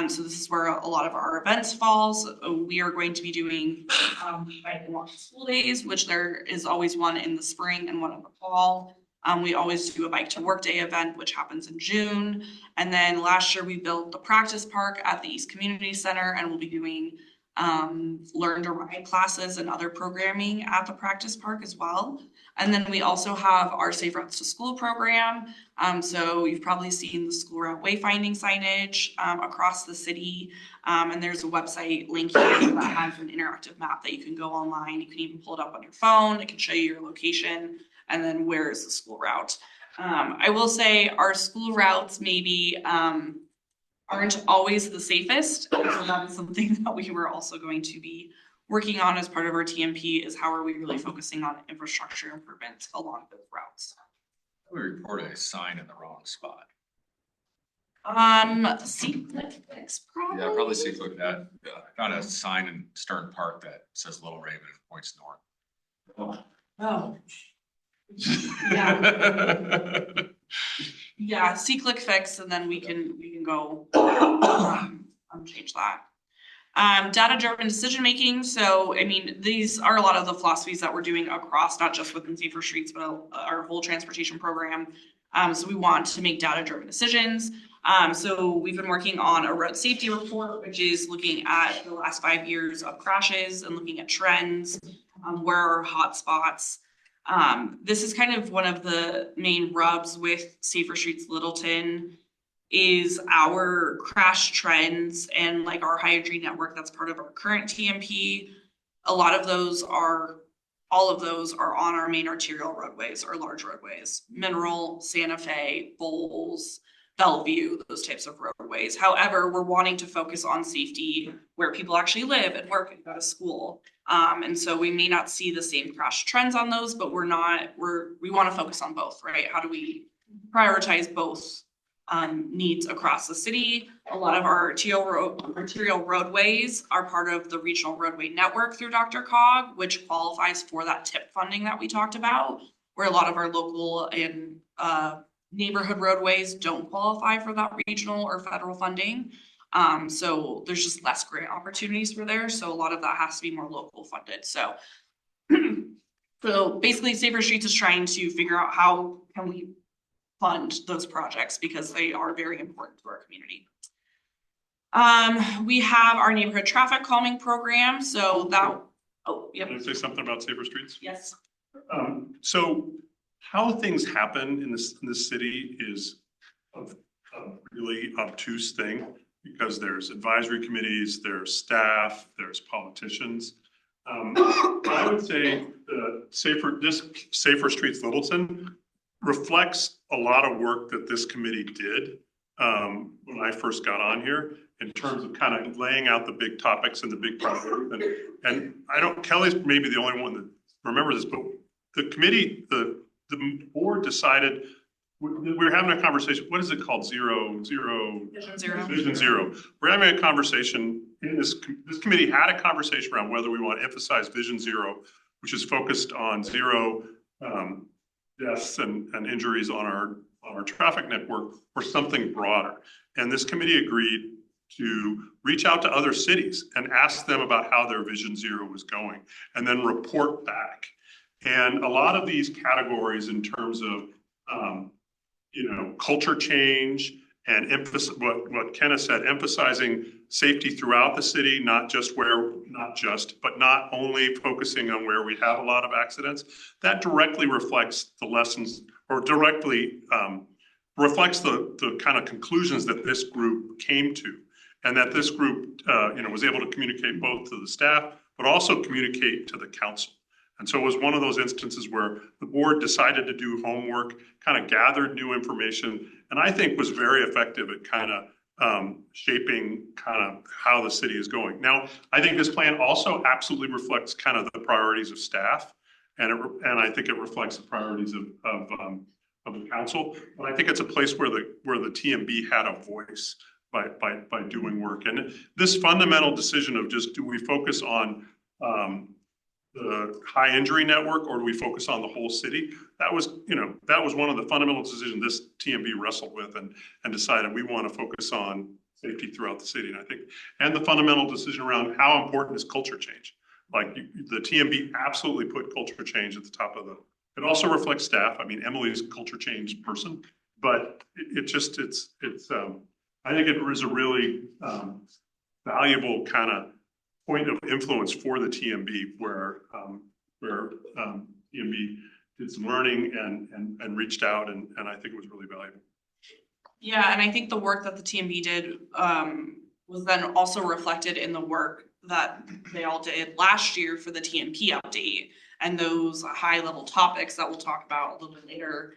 So this is where a lot of our events falls. We are going to be doing bike and walk school days, which there is always one in the spring and one in the fall. We always do a bike to work day event, which happens in June. And then last year we built the practice park at the East Community Center, and we'll be doing learn to ride classes and other programming at the practice park as well. And then we also have our Safe Routes to School program. So you've probably seen the school route wayfinding signage across the city. And there's a website link here that has an interactive map that you can go online. You can even pull it up on your phone. It can show you your location. And then where is the school route? I will say our school routes maybe aren't always the safest. So that is something that we were also going to be working on as part of our TMP, is how are we really focusing on infrastructure improvements along those routes. We report a sign in the wrong spot. Secret fix probably. Yeah, probably see like that. I found a sign in Stern Park that says Little Raven and points north. Oh. Yeah. Yeah, see click fix, and then we can go change that. Data-driven decision-making. So, I mean, these are a lot of the philosophies that we're doing across, not just within Safer Streets, but our whole transportation program. So we want to make data-driven decisions. So we've been working on a road safety report, which is looking at the last 5 years of crashes and looking at trends, where are hot spots. This is kind of one of the main rubs with Safer Streets Littleton is our crash trends and like our high entry network that's part of our current TMP. All of those are on our main arterial roadways, our large roadways, Mineral, Santa Fe, Bowles, Bellevue, those types of roadways. However, we're wanting to focus on safety where people actually live and work and go to school. And so we may not see the same crash trends on those, but we want to focus on both, right? How do we prioritize both needs across the city? A lot of our arterial roadways are part of the regional roadway network through Dr. Cog, which qualifies for that TIP funding that we talked about, where a lot of our local and neighborhood roadways don't qualify for that regional or federal funding. So there's just less grant opportunities for there. So a lot of that has to be more local funded. So, so basically Safer Streets is trying to figure out how can we fund those projects because they are very important to our community. We have our neighborhood traffic calming program. So that, Can I say something about Safer Streets? Yes. So how things happen in this city is a really obtuse thing because there's advisory committees, there's staff, there's politicians. I would say this Safer Streets Littleton reflects a lot of work that this committee did when I first got on here in terms of kind of laying out the big topics and the big priorities. And Kelly's maybe the only one that remembers this, but the committee, the board decided, we were having a conversation, what is it called? Vision Zero. We're having a conversation in this committee had a conversation around whether we want to emphasize Vision Zero, which is focused on zero deaths and injuries on our traffic network, or something broader. And this committee agreed to reach out to other cities and ask them about how their Vision Zero was going, and then report back. And a lot of these categories in terms of, culture change and what Kenneth said, emphasizing safety throughout the city, not only focusing on where we have a lot of accidents, that directly reflects the lessons, or directly reflects the kind of conclusions that this group came to. And that this group, was able to communicate both to the staff, but also communicate to the council. And so it was one of those instances where the board decided to do homework, kind of gathered new information, and I think was very effective at kind of shaping kind of how the city is going. Now, I think this plan also absolutely reflects kind of the priorities of staff, and I think it reflects the priorities of the council. But I think it's a place where the TMB had a voice by doing work. And this fundamental decision of just, do we focus on the high injury network, or do we focus on the whole city? That was one of the fundamental decisions this TMB wrestled with and decided we want to focus on safety throughout the city. And I think, and the fundamental decision around how important is culture change. Like the TMB absolutely put culture change at the top of it also reflects staff. I mean, Emily's a culture change person, but I think it was a really valuable kind of point of influence for the TMB, where TMB did some learning and reached out, and I think it was really valuable. Yeah, and I think the work that the TMB did was then also reflected in the work that they all did last year for the TMP update, and those high level topics that we'll talk about a little bit later.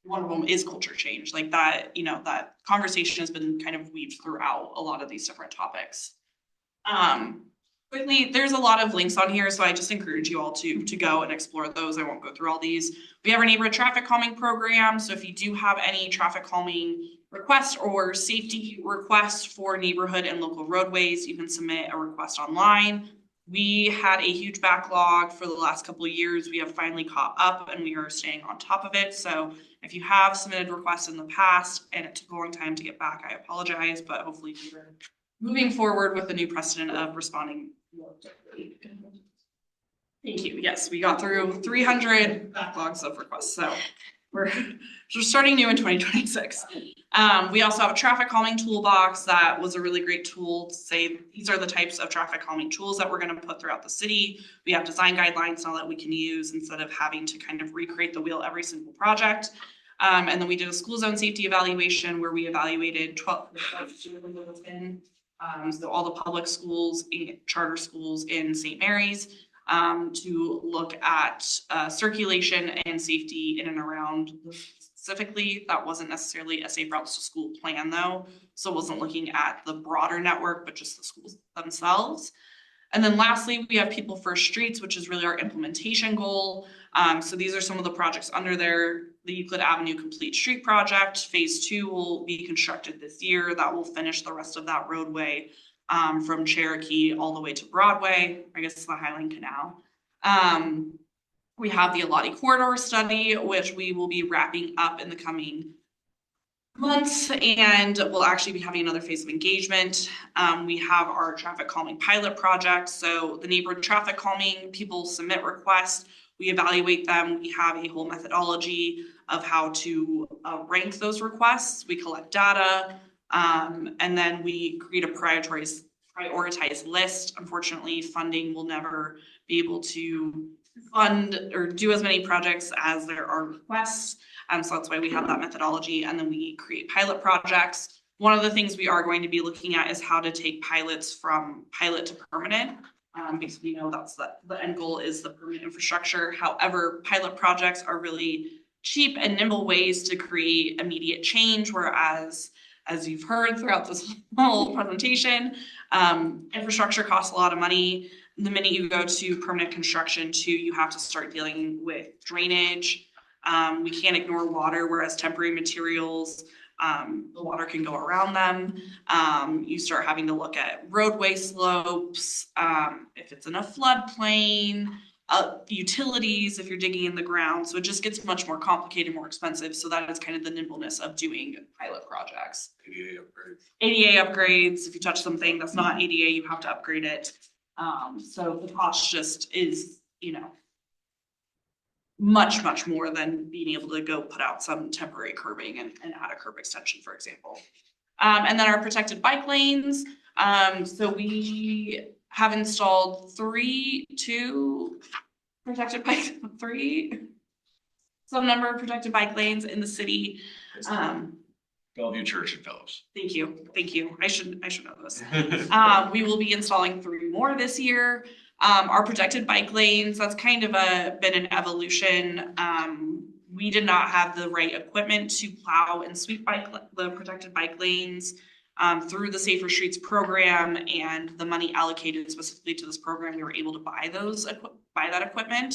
One of them is culture change, like that, that conversation has been kind of weaved throughout a lot of these different topics. Quickly, there's a lot of links on here, so I just encourage you all to go and explore those. I won't go through all these. We have our neighborhood traffic calming program, so if you do have any traffic calming requests or safety requests for neighborhood and local roadways, you can submit a request online. We had a huge backlog for the last couple of years. We have finally caught up, and we are staying on top of it. So if you have submitted requests in the past and it took a long time to get back, I apologize, but hopefully we're moving forward with a new precedent of responding more quickly. Thank you. Yes, we got through 300 backlogs of requests, so we're starting new in 2026. We also have a traffic calming toolbox that was a really great tool to say these are the types of traffic calming tools that we're going to put throughout the city. We have design guidelines now that we can use instead of having to kind of recreate the wheel every single project. And then we did a school zone safety evaluation where we evaluated 12 so all the public schools, charter schools in St. Mary's, to look at circulation and safety in and around. Specifically, that wasn't necessarily a safe routes to school plan though, so it wasn't looking at the broader network, but just the schools themselves. And then lastly, we have People First Streets, which is really our implementation goal. So these are some of the projects under there. The Euclid Avenue Complete Street Project, phase 2 will be constructed this year. That will finish the rest of that roadway from Cherokee all the way to Broadway. I guess it's the Highland Canal. We have the Elati Corridor Study, which we will be wrapping up in the coming months, and we'll actually be having another phase of engagement. We have our traffic calming pilot project. So the neighborhood traffic calming, people submit requests, we evaluate them. We have a whole methodology of how to rank those requests. We collect data, and then we create a prioritized list. Unfortunately, funding will never be able to fund or do as many projects as there are requests. So that's why we have that methodology, and then we create pilot projects. One of the things we are going to be looking at is how to take pilots from pilot to permanent, because we know that's the end goal is the permanent infrastructure. However, pilot projects are really cheap and nimble ways to create immediate change, whereas, as you've heard throughout this whole presentation, infrastructure costs a lot of money. The minute you go to permanent construction too, you have to start dealing with drainage. We can't ignore water, whereas temporary materials, the water can go around them. You start having to look at roadway slopes, if it's in a floodplain, utilities if you're digging in the ground. So it just gets much more complicated, more expensive. So that is kind of the nimbleness of doing pilot projects. ADA upgrades. ADA upgrades, if you touch something that's not ADA, you have to upgrade it. So the cost just is, you know, much, much more than being able to go put out some temporary curbing and add a curb extension, for example. And then our protected bike lanes. So we have installed some number of protected bike lanes in the city. Bellevue Church and Phillips. Thank you. I should know this. We will be installing 3 more this year. Our protected bike lanes, that's kind of been an evolution. We did not have the right equipment to plow and sweep the protected bike lanes. Through the Safer Streets program and the money allocated specifically to this program, we were able to buy that equipment.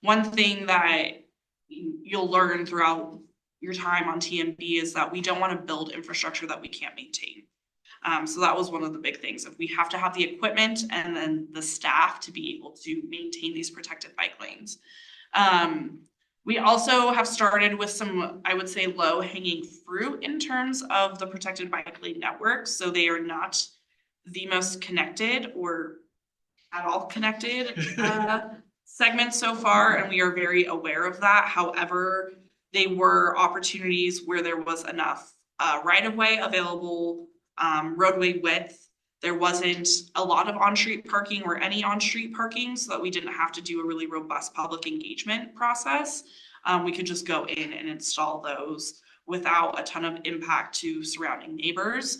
One thing that you'll learn throughout your time on TMB is that we don't want to build infrastructure that we can't maintain. So that was one of the big things. If we have to have the equipment and then the staff to be able to maintain these protected bike lanes. We also have started with some, I would say, low hanging fruit in terms of the protected bike lane network. So they are not the most connected or at all connected segments so far. And we are very aware of that. However, they were opportunities where there was enough right-of-way available, roadway width. There wasn't a lot of on-street parking or any on-street parking, so that we didn't have to do a really robust public engagement process. We could just go in and install those without a ton of impact to surrounding neighbors.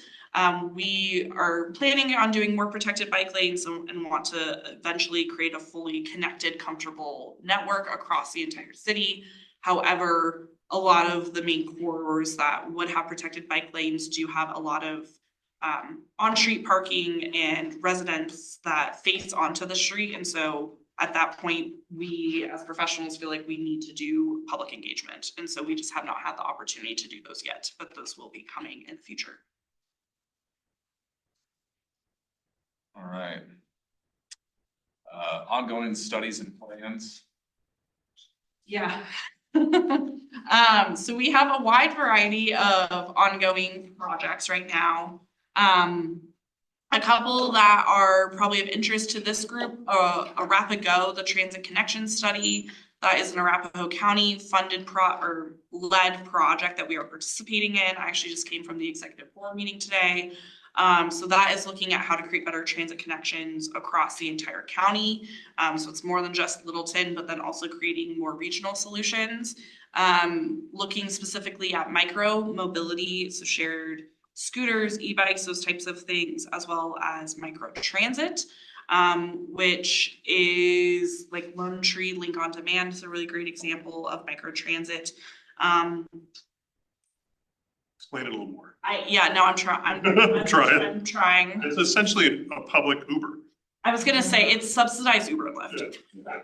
We are planning on doing more protected bike lanes and want to eventually create a fully connected, comfortable network across the entire city. However, a lot of the main corridors that would have protected bike lanes do have a lot of on-street parking and residents that face onto the street. And so at that point, we as professionals feel like we need to do public engagement. And so we just have not had the opportunity to do those yet, but those will be coming in the future. All right. Ongoing studies and plans. Yeah. So we have a wide variety of ongoing projects right now. A couple that are probably of interest to this group, Arapahoe, the Transit Connection Study, that is an Arapahoe County funded led project that we are participating in. I actually just came from the executive board meeting today. So that is looking at how to create better transit connections across the entire county. So it's more than just Littleton, but then also creating more regional solutions. Looking specifically at micro mobility, so shared scooters, e-bikes, those types of things, as well as micro transit, which is like Lone Tree Link on Demand is a really great example of micro transit. Explain it a little more. I'm trying. It's essentially a public Uber. I was gonna say it's subsidized Uber and Lyft. Yeah.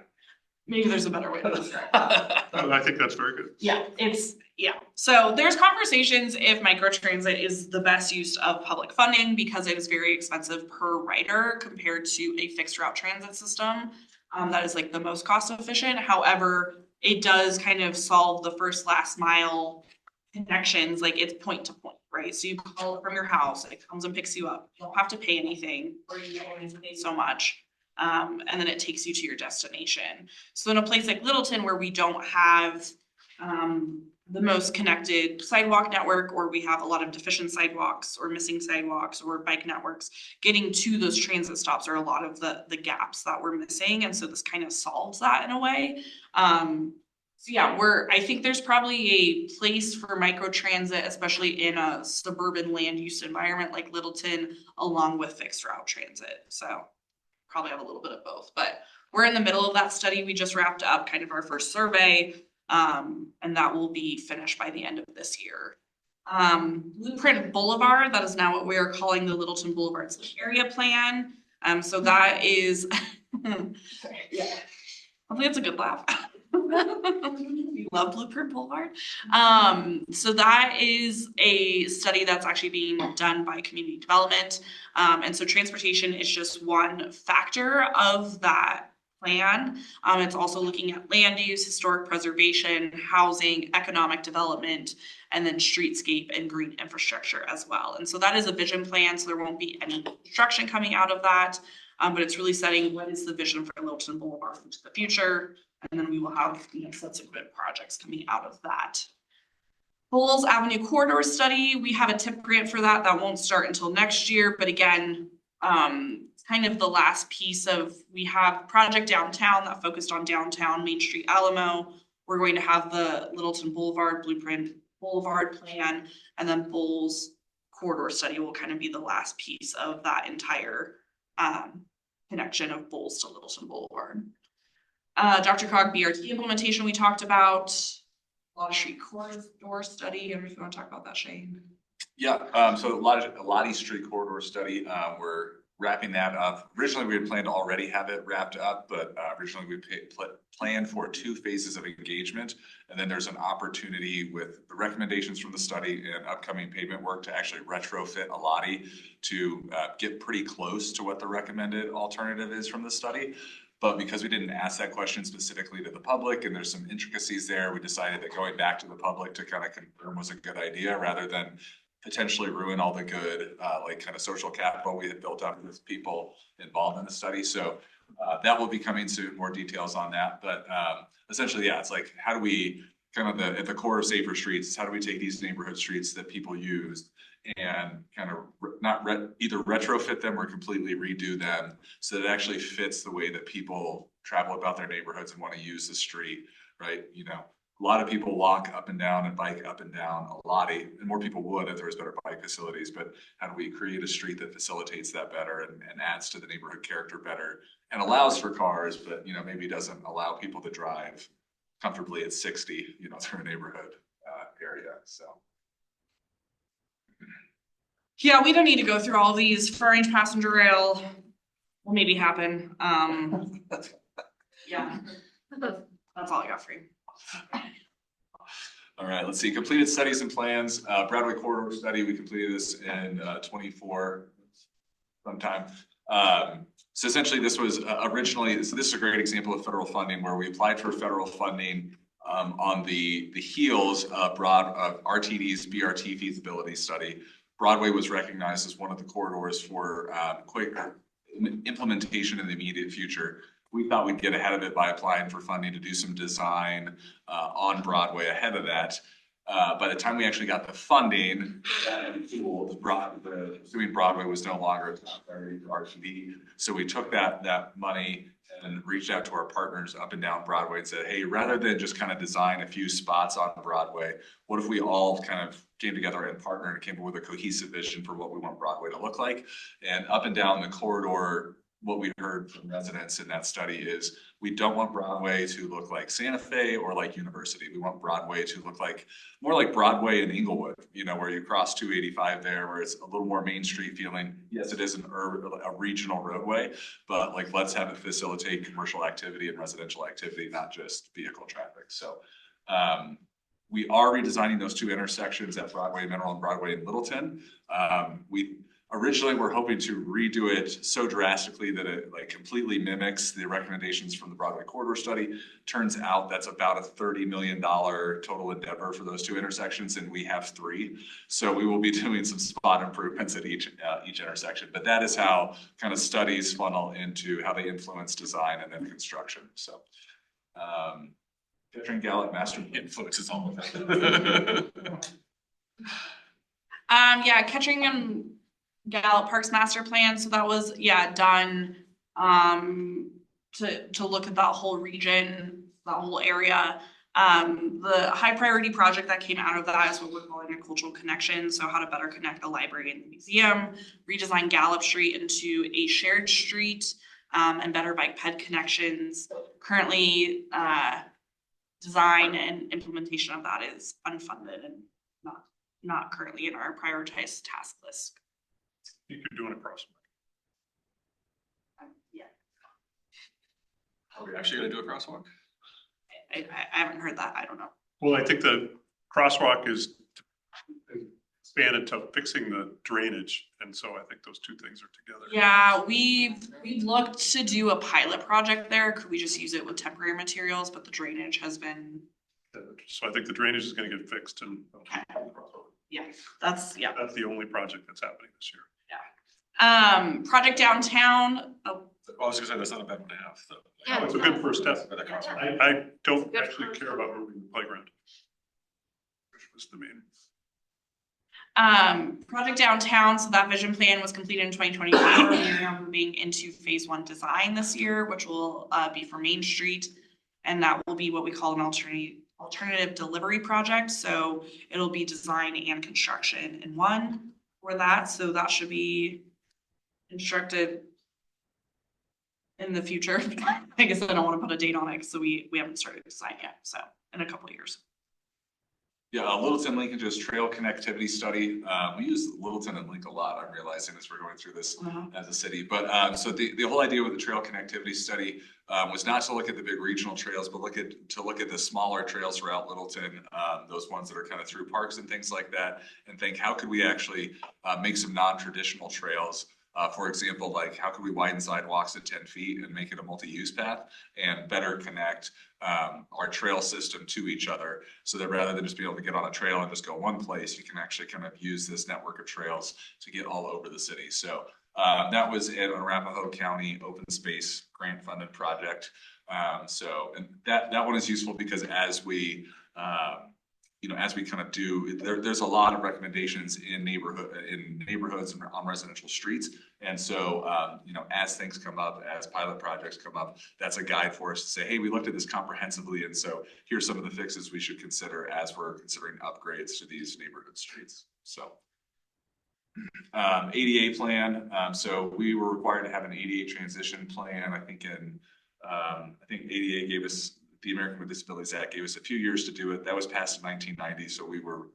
Maybe there's a better way to describe that. I think that's very good. Yeah. So there's conversations if microtransit is the best use of public funding because it is very expensive per rider compared to a fixed route transit system. That is like the most cost efficient. However, it does kind of solve the first last mile connections, like it's point to point, right? So you call it from your house, it comes and picks you up. You don't have to pay anything, or you don't need to pay so much. And then it takes you to your destination. So in a place like Littleton where we don't have the most connected sidewalk network, or we have a lot of deficient sidewalks or missing sidewalks or bike networks, getting to those transit stops are a lot of the gaps that we're missing. And so this kind of solves that in a way. So yeah, I think there's probably a place for microtransit, especially in a suburban land use environment like Littleton, along with fixed route transit. So probably have a little bit of both, but we're in the middle of that study. We just wrapped up kind of our first survey, and that will be finished by the end of this year. Blueprint Boulevard, that is now what we are calling the Littleton Boulevard Area Plan. So that is, yeah, hopefully it's a good laugh. You love Blueprint Boulevard. So that is a study that's actually being done by community development. And so transportation is just one factor of that plan. It's also looking at land use, historic preservation, housing, economic development, and then streetscape and green infrastructure as well. And so that is a vision plan, so there won't be any construction coming out of that. But it's really setting what is the vision for Littleton Boulevard into the future. And then we will have, you know, subsequent projects coming out of that. Bowles Avenue Corridor Study, we have a TIP grant for that. That won't start until next year. But again, kind of the last piece of, we have Project Downtown that focused on downtown Main Street Alamo. We're going to have the Littleton Boulevard Blueprint Boulevard Plan, and then Bowles Corridor Study will kind of be the last piece of that entire connection of Bowles to Littleton Boulevard. Dr. Cog BRT implementation we talked about. Lottie Street Corridor Study. I don't know if you want to talk about that, Shane. Yeah, so Lottie Street Corridor Study, we're wrapping that up. Originally, we had planned to already have it wrapped up, but originally we planned for 2 phases of engagement. And then there's an opportunity with the recommendations from the study and upcoming pavement work to actually retrofit a Lottie to get pretty close to what the recommended alternative is from the study. But because we didn't ask that question specifically to the public and there's some intricacies there, we decided that going back to the public to kind of confirm was a good idea rather than potentially ruin all the good, like kind of social capital we had built up with people involved in the study. So that will be coming soon, more details on that. But essentially, yeah, it's like, how do we kind of at the core of safer streets, how do we take these neighborhood streets that people use and kind of either retrofit them or completely redo them so that it actually fits the way that people travel about their neighborhoods and want to use the street, right? You know, a lot of people walk up and down and bike up and down a Lottie, and more people would if there was better bike facilities, but how do we create a street that facilitates that better and adds to the neighborhood character better and allows for cars, but, you know, maybe doesn't allow people to drive comfortably at 60, you know, through a neighborhood area, so. Yeah, we don't need to go through all these. 4-inch passenger rail will maybe happen. Yeah, that's all I got for you. All right, let's see, completed studies and plans. Broadway Corridor Study, we completed this in 24 sometime. So essentially this was originally, so this is a great example of federal funding where we applied for federal funding on the heels of RTD's BRT feasibility study. Broadway was recognized as one of the corridors for quick implementation in the immediate future. We thought we'd get ahead of it by applying for funding to do some design on Broadway ahead of that. By the time we actually got the funding, assuming Broadway was no longer a top priority for RTD. So we took that money and reached out to our partners up and down Broadway and said, hey, rather than just kind of design a few spots on Broadway, what if we all kind of came together and partnered and came up with a cohesive vision for what we want Broadway to look like? And up and down the corridor, what we heard from residents in that study is we don't want Broadway to look like Santa Fe or like University. We want Broadway to look like more like Broadway in Inglewood, you know, where you cross 285 there, where it's a little more Main Street feeling. Yes, it is a regional roadway, but like let's have it facilitate commercial activity and residential activity, not just vehicle traffic. So we are redesigning those 2 intersections at Broadway Mineral and Broadway in Littleton. We originally were hoping to redo it so drastically that it like completely mimics the recommendations from the Broadway Corridor Study. Turns out that's about a $30 million total endeavor for those 2 intersections, and we have 3. So we will be doing some spot improvements at each intersection. But that is how kind of studies funnel into how they influence design and then construction. So Kettering Gallup master influences all of that. Yeah, Kettering and Gallup Parks Master Plan. So that was, done to look at that whole region, that whole area. The high priority project that came out of that is what we're calling a cultural connection. So how to better connect the library and the museum, redesign Gallup Street into a shared street, and better bike ped connections. Currently, design and implementation of that is unfunded and not currently in our prioritized task list. You could do a crosswalk. Yeah. Are we actually gonna do a crosswalk? I haven't heard that. I don't know. Well, I think the crosswalk is expanded to fixing the drainage, and so I think those two things are together. Yeah, we've looked to do a pilot project there. Could we just use it with temporary materials? But the drainage has been, So I think the drainage is gonna get fixed and yeah, that's the only project that's happening this year. Project downtown, oh, I was gonna say, that's not a bad one to have, so. Yeah. It's a good first step. For the concert. I don't Good actually first. care about moving the playground. Which was the main. project downtown, so that vision plan was completed in 2024. We are now moving into phase 1 design this year, which will be for Main Street. And that will be what we call an alternative delivery project. So it'll be design and construction in one for that. So that should be constructed in the future. I guess I don't want to put a date on it, so we haven't started design yet. So in a couple of years. Yeah, Littleton Lincoln's trail connectivity study. We use Littleton and Link a lot, I'm realizing as we're going through this as a city. But so the whole idea with the trail connectivity study was not to look at the big regional trails, but to look at the smaller trails throughout Littleton, those ones that are kind of through parks and things like that, and think how could we actually make some non-traditional trails. For example, like how could we widen sidewalks at 10 feet and make it a multi-use path and better connect our trail system to each other, so that rather than just be able to get on a trail and just go one place, you can actually kind of use this network of trails to get all over the city. So that was in Arapahoe County open space grant funded project. So and that one is useful because as we as we kind of do, there's a lot of recommendations in neighborhoods and on residential streets. And so, as things come up, as pilot projects come up, that's a guide for us to say, hey, we looked at this comprehensively. And so here's some of the fixes we should consider as we're considering upgrades to these neighborhood streets. So ADA plan. So we were required to have an ADA transition plan. I think ADA gave us, the American with Disabilities Act gave us a few years to do it. That was passed in 1990, so we were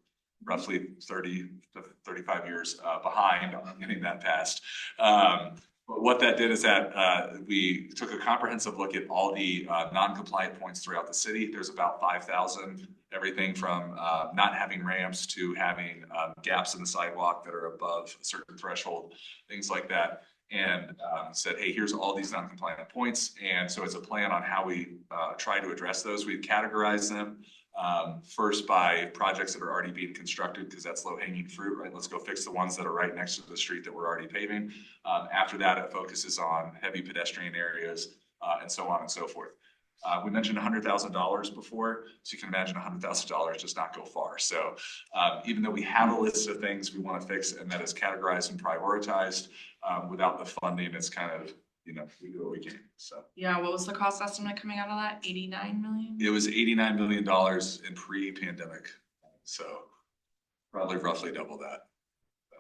roughly 30 to 35 years behind on getting that passed. But what that did is that we took a comprehensive look at all the non-compliant points throughout the city. There's about 5,000, everything from not having ramps to having gaps in the sidewalk that are above a certain threshold, things like that. And said, hey, here's all these non-compliant points. And so it's a plan on how we try to address those. We've categorized them first by projects that are already being constructed, because that's low-hanging fruit, right? Let's go fix the ones that are right next to the street that we're already paving. After that, it focuses on heavy pedestrian areas and so on and so forth. We mentioned $100,000 before, so you can imagine $100,000 does not go far. So even though we have a list of things we want to fix and that is categorized and prioritized, without the funding, it's kind of, we do what we can. So yeah, what was the cost estimate coming out of that? 89 million? it was $89 million in pre-pandemic. So probably roughly double that. So,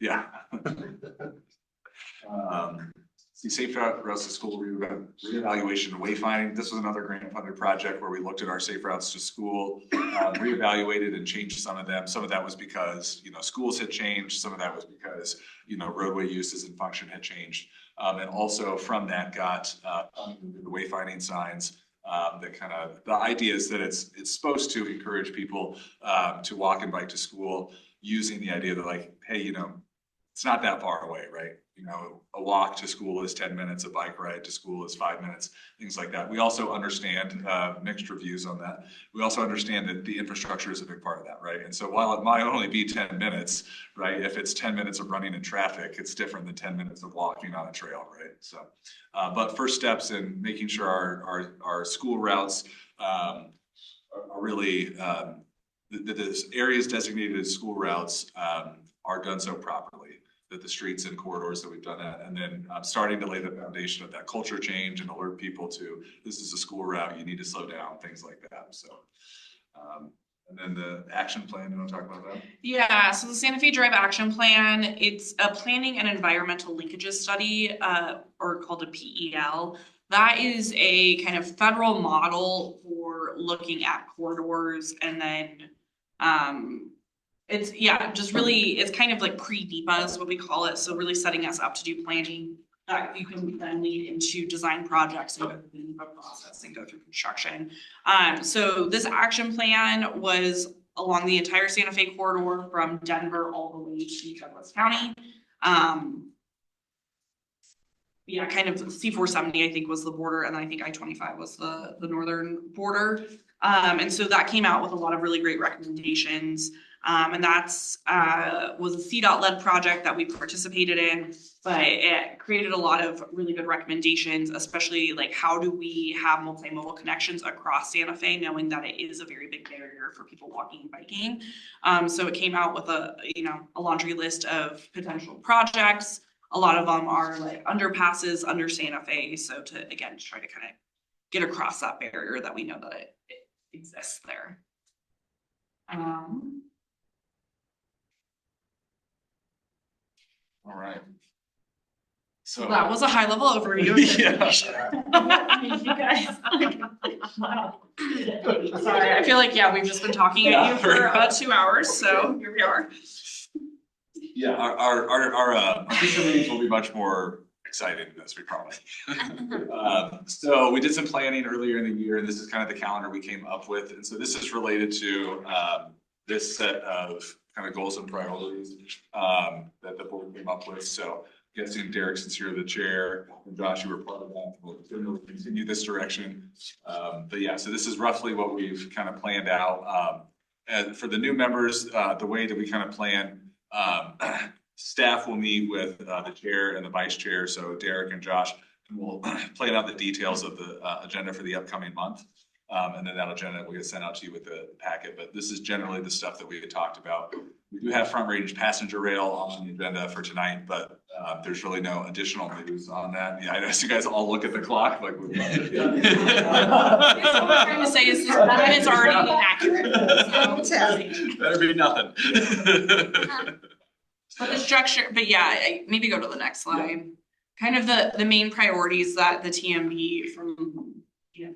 yeah. See, safe routes to school reevaluation and wayfinding. This was another grant funded project where we looked at our safe routes to school, reevaluated and changed some of them. Some of that was because, schools had changed. Some of that was because, roadway uses and function had changed. And also from that got the wayfinding signs. The idea is that it's supposed to encourage people to walk and bike to school, using the idea that like, hey, it's not that far away, right? A walk to school is 10 minutes, a bike ride to school is 5 minutes, things like that. We also understand mixed reviews on that. We also understand that the infrastructure is a big part of that, right? And so while it might only be 10 minutes, right? If it's 10 minutes of running in traffic, it's different than 10 minutes of walking on a trail, right? So, but first steps in making sure our school routes are really, the areas designated as school routes are done so properly, that the streets and corridors that we've done that, and then starting to lay the foundation of that culture change and alert people to, this is a school route, you need to slow down, things like that. So, and then the action plan, you want to talk about that? Yeah, so the Santa Fe Drive Action Plan, it's a planning and environmental linkages study, or called a PEL. That is a kind of federal model for looking at corridors, and then it's kind of like pre-NEPA is what we call it. So really setting us up to do planning that you can then lead into design projects and go through the NEPA process and go through construction. So this action plan was along the entire Santa Fe corridor from Denver all the way to Douglas County. Yeah, kind of C-470, I think, was the border, and then I think I-25 was the northern border. And so that came out with a lot of really great recommendations. And that's was a CDOT-led project that we participated in, but it created a lot of really good recommendations, especially like how do we have multimodal connections across Santa Fe, knowing that it is a very big barrier for people walking and biking. So it came out with a laundry list of potential projects. A lot of them are like underpasses under Santa Fe. So to, again, try to kind of get across that barrier that we know that it exists there. All right. So that was a high level overview. Yeah. You guys, wow. Sorry, I feel like, yeah, we've just been talking at you for about 2 hours, so here we are. Yeah, our future meetings will be much more exciting than this, we promise. So we did some planning earlier in the year, and this is kind of the calendar we came up with. And so this is related to this set of kind of goals and priorities that the board came up with. So guessing Derek, since you're the chair, and Josh, you were part of that, we'll continue this direction. But yeah, so this is roughly what we've kind of planned out. And for the new members, the way that we kind of plan, staff will meet with the chair and the vice chair, so Derek and Josh, and we'll plan out the details of the agenda for the upcoming month. And then that agenda will get sent out to you with the packet, but this is generally the stuff that we had talked about. We do have front range passenger rail on the agenda for tonight, but there's really no additional news on that. Yeah, I know you guys all look at the clock like we're What I'm trying to say is this plan is already inaccurate. Better be nothing. But the structure, but yeah, maybe go to the next slide. Yeah. Kind of the main priorities that the TMB from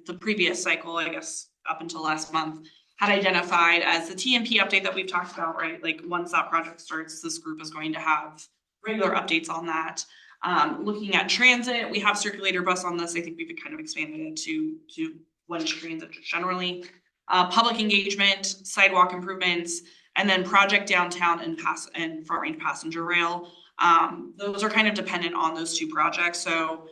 the previous cycle, I guess, up until last month, had identified as the TMP update that we've talked about, right? Like once that project starts, this group is going to have regular updates on that. Looking at transit, we have circulator bus on this. I think we've kind of expanded it to one transit generally. Public engagement, sidewalk improvements, and then project downtown and front range passenger rail. Those are kind of dependent on those two projects. So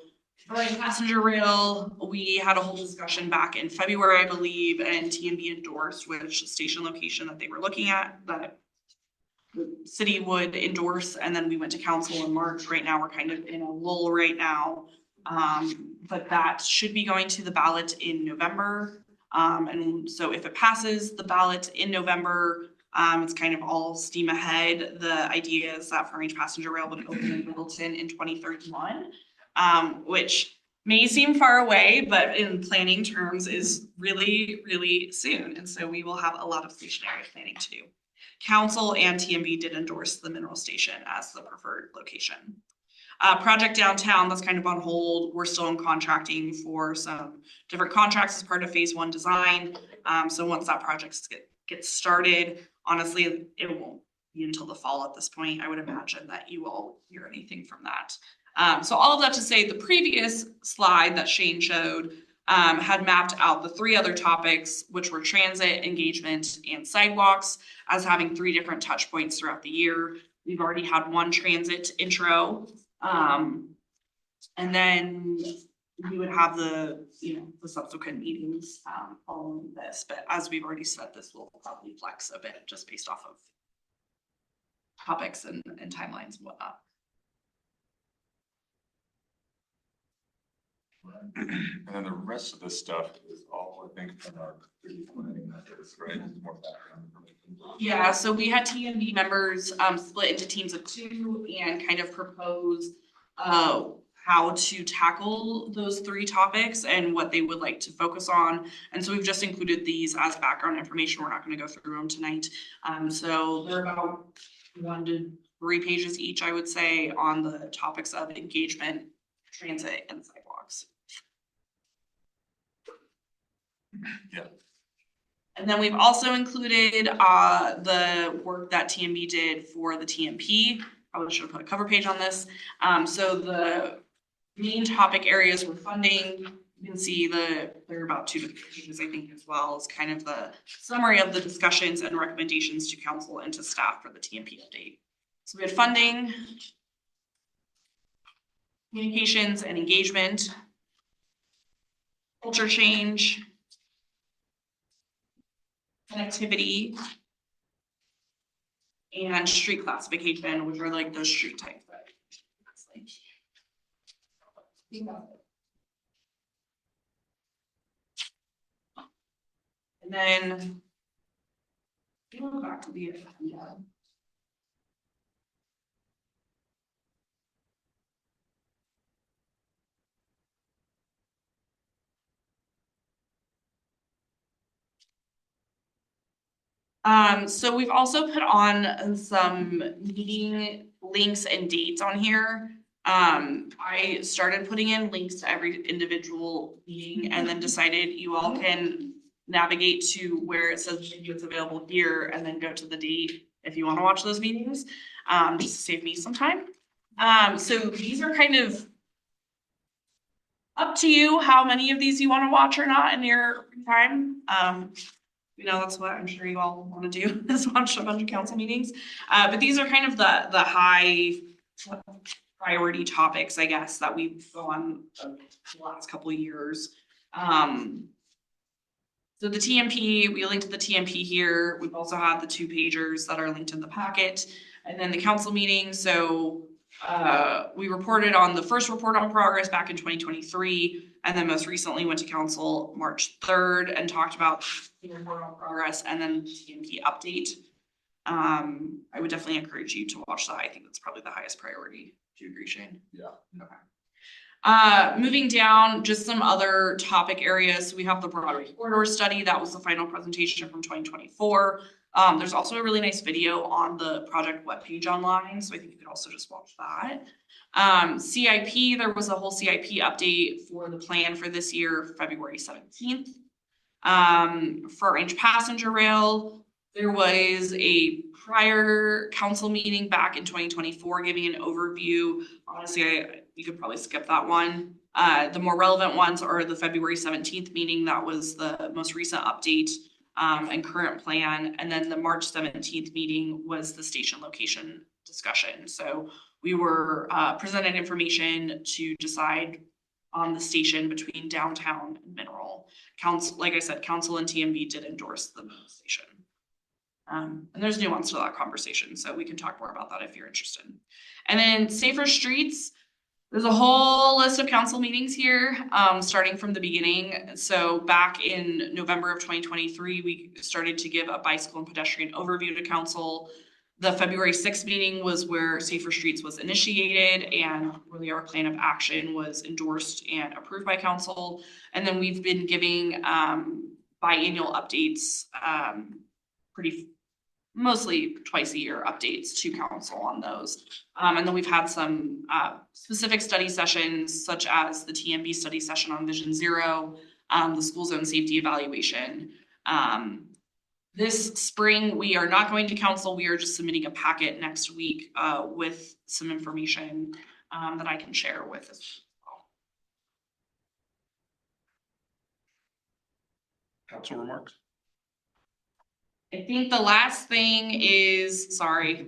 for passenger rail, we had a whole discussion back in February, I believe, and TMB endorsed which station location that they were looking at that the city would endorse, and then we went to council in March. Right now, we're kind of in a lull right now, but that should be going to the ballot in November. And so if it passes the ballot in November, it's kind of all steam ahead. The idea is that front range passenger rail would open in Littleton in 2031, which may seem far away, but in planning terms is really, really soon. And so we will have a lot of stationary planning to do. Council and TMB did endorse the mineral station as the preferred location. Project downtown, that's kind of on hold. We're still in contracting for some different contracts as part of phase 1 design. So once that project gets started, honestly, it won't be until the fall at this point. I would imagine that you will hear anything from that. So all of that to say, the previous slide that Shane showed had mapped out the 3 other topics, which were transit, engagement, and sidewalks, as having 3 different touch points throughout the year. We've already had 1 transit intro, and then we would have the subsequent meetings following this. But as we've already said, this will probably flex a bit just based off of topics and timelines and whatnot. And then the rest of this stuff is all, I think, from our planning methods, right? More background information. Yeah, so we had TMB members split into teams of 2 and kind of propose how to tackle those 3 topics and what they would like to focus on. And so we've just included these as background information. We're not going to go through them tonight. So they're about 1 to 3 pages each, I would say, on the topics of engagement, transit, and sidewalks. Yeah. And then we've also included the work that TMB did for the TMP. Probably should have put a cover page on this. So the main topic areas were funding, You can see there are about 2 pages, I think, as well as kind of the summary of the discussions and recommendations to council and to staff for the TMP update. So we had funding, communications and engagement, culture change, connectivity, and street classification, which are like those street types. And then go back to the agenda. So we've also put on some meeting links and dates on here. I started putting in links to every individual meeting and then decided you all can navigate to where it says it's available here and then go to the date if you want to watch those meetings, just to save me some time. So these are kind of up to you how many of these you want to watch or not in your time. You know, that's what I'm sure you all want to do is watch a bunch of council meetings. But these are kind of the high priority topics, I guess, that we've gone the last couple of years. So the TMP, we linked to the TMP here. We've also had the 2 pagers that are linked in the packet, and then the council meeting. So we reported on the first report on progress back in 2023, and then most recently went to council March 3rd and talked about the report on progress and then the TMP update. I would definitely encourage you to watch that. I think that's probably the highest priority. Do you agree, Shane? Yeah. Okay. Moving down, just some other topic areas. So we have the Broadway corridor study. That was the final presentation from 2024. There's also a really nice video on the project webpage online. So I think you could also just watch that. CIP, there was a whole CIP update for the plan for this year, February 17th. For Orange Passenger Rail, there was a prior council meeting back in 2024 giving an overview. Honestly, you could probably skip that one. The more relevant ones are the February 17th meeting. That was the most recent update and current plan. And then the March 17th meeting was the station location discussion. So we were presented information to decide on the station between downtown and Mineral. Council, like I said, council and TMB did endorse the station. And there's nuance to that conversation, so we can talk more about that if you're interested. And then safer streets, there's a whole list of council meetings here, starting from the beginning. So back in November of 2023, we started to give a bicycle and pedestrian overview to council. The February 6th meeting was where Safer Streets was initiated and really our plan of action was endorsed and approved by council. And then we've been giving biannual updates, mostly twice a year updates to council on those. And then we've had some specific study sessions such as the TMB study session on Vision Zero, the school zone safety evaluation. This spring, we are not going to council. We are just submitting a packet next week with some information that I can share with us. Council remarks? I think the last thing is, sorry.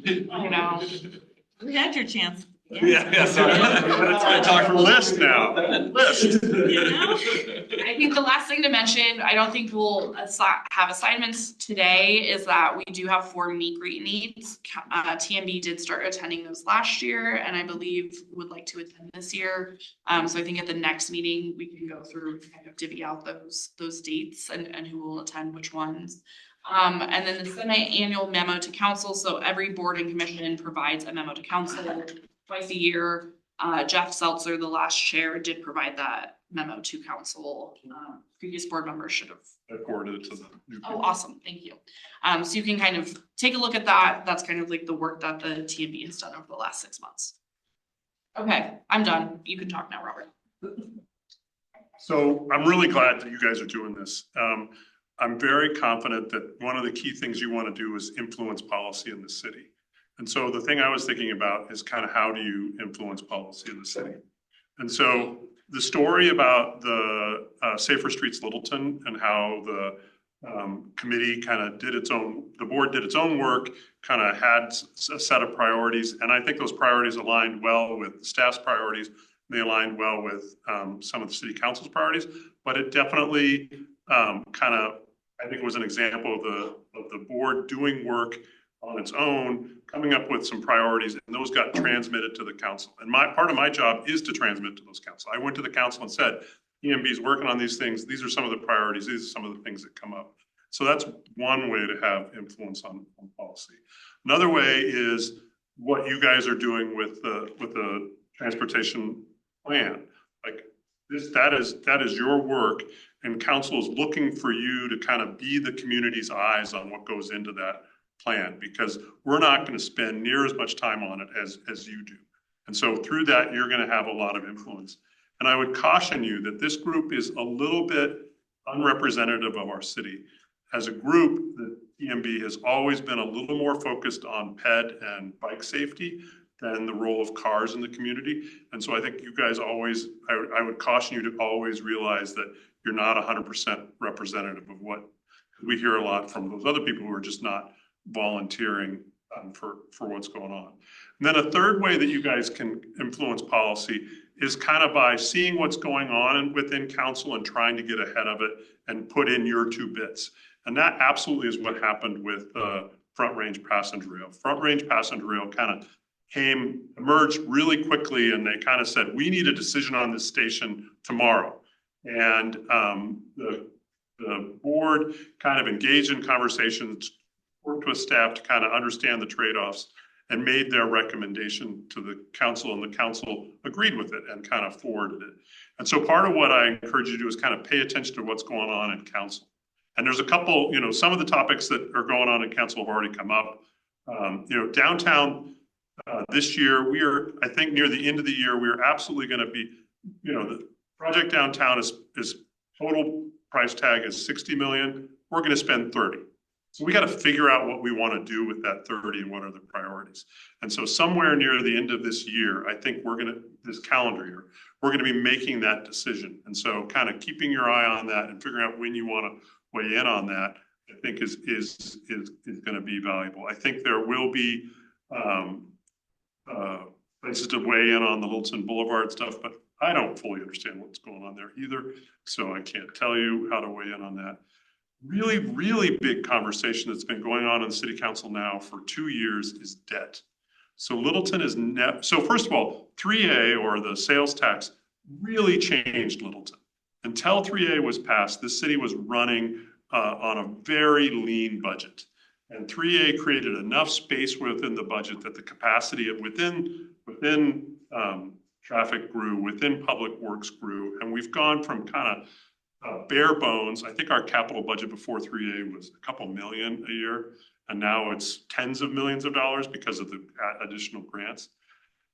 I know. You had your chance. Yeah, sorry. I talk for list now. List. You know? I think the last thing to mention, I don't think we'll have assignments today, is that we do have 4 meet greet needs. TMB did start attending those last year and I believe would like to attend this year. So I think at the next meeting, we can go through and kind of divvy out those dates and who will attend which ones. And then the semi-annual memo to council. So every board and commission provides a memo to council twice a year. Jeff Seltzer, the last chair, did provide that memo to council. Previous board members should have. I forwarded it to the new people. Oh, awesome. Thank you. So you can kind of take a look at that. That's kind of like the work that the TMB has done over the last 6 months. Okay, I'm done. You can talk now, Robert. So I'm really glad that you guys are doing this. I'm very confident that one of the key things you want to do is influence policy in the city. And so the thing I was thinking about is kind of how do you influence policy in the city? And so the story about the Safer Streets Littleton and how the committee kind of did its own, the board did its own work, kind of had a set of priorities. And I think those priorities aligned well with staff's priorities. They aligned well with some of the city council's priorities, but it definitely kind of, I think it was an example of the board doing work on its own, coming up with some priorities, and those got transmitted to the council. And part of my job is to transmit to those council. I went to the council and said, EMB is working on these things. These are some of the priorities. These are some of the things that come up. So that's one way to have influence on policy. Another way is what you guys are doing with the transportation plan. Like this, that is your work, and council is looking for you to kind of be the community's eyes on what goes into that plan, because we're not going to spend near as much time on it as you do. And so through that, you're going to have a lot of influence. And I would caution you that this group is a little bit unrepresentative of our city. As a group, the EMB has always been a little more focused on ped and bike safety than the role of cars in the community. And so I think you guys always, I would caution you to always realize that you're not 100% representative of what we hear a lot from those other people who are just not volunteering for what's going on. And then a third way that you guys can influence policy is kind of by seeing what's going on within council and trying to get ahead of it and put in your 2 bits. And that absolutely is what happened with Front Range Passenger Rail. Front Range Passenger Rail kind of emerged really quickly, and they kind of said, we need a decision on this station tomorrow. And the board kind of engaged in conversations, worked with staff to kind of understand the trade-offs, and made their recommendation to the council, and the council agreed with it and kind of forwarded it. And so part of what I encourage you to do is kind of pay attention to what's going on in council. And there's a couple, some of the topics that are going on in council have already come up. Downtown this year, I think near the end of the year, we are absolutely going to be, the project downtown is total price tag is 60 million. We're going to spend 30. So we got to figure out what we want to do with that 30 and what are the priorities. And so somewhere near the end of this year, I think this calendar year, we're going to be making that decision. And so kind of keeping your eye on that and figuring out when you want to weigh in on that, I think is going to be valuable. I think there will be places to weigh in on the Littleton Boulevard stuff, but I don't fully understand what's going on there either. So I can't tell you how to weigh in on that. Really, really big conversation that's been going on in the city council now for 2 years is debt. So Littleton is so first of all, 3A, or the sales tax, really changed Littleton. Until 3A was passed, the city was running on a very lean budget. And 3A created enough space within the budget that the capacity within traffic grew, within public works grew. And we've gone from kind of bare bones. I think our capital budget before 3A was a couple million a year, and now it's tens of millions of dollars because of the additional grants.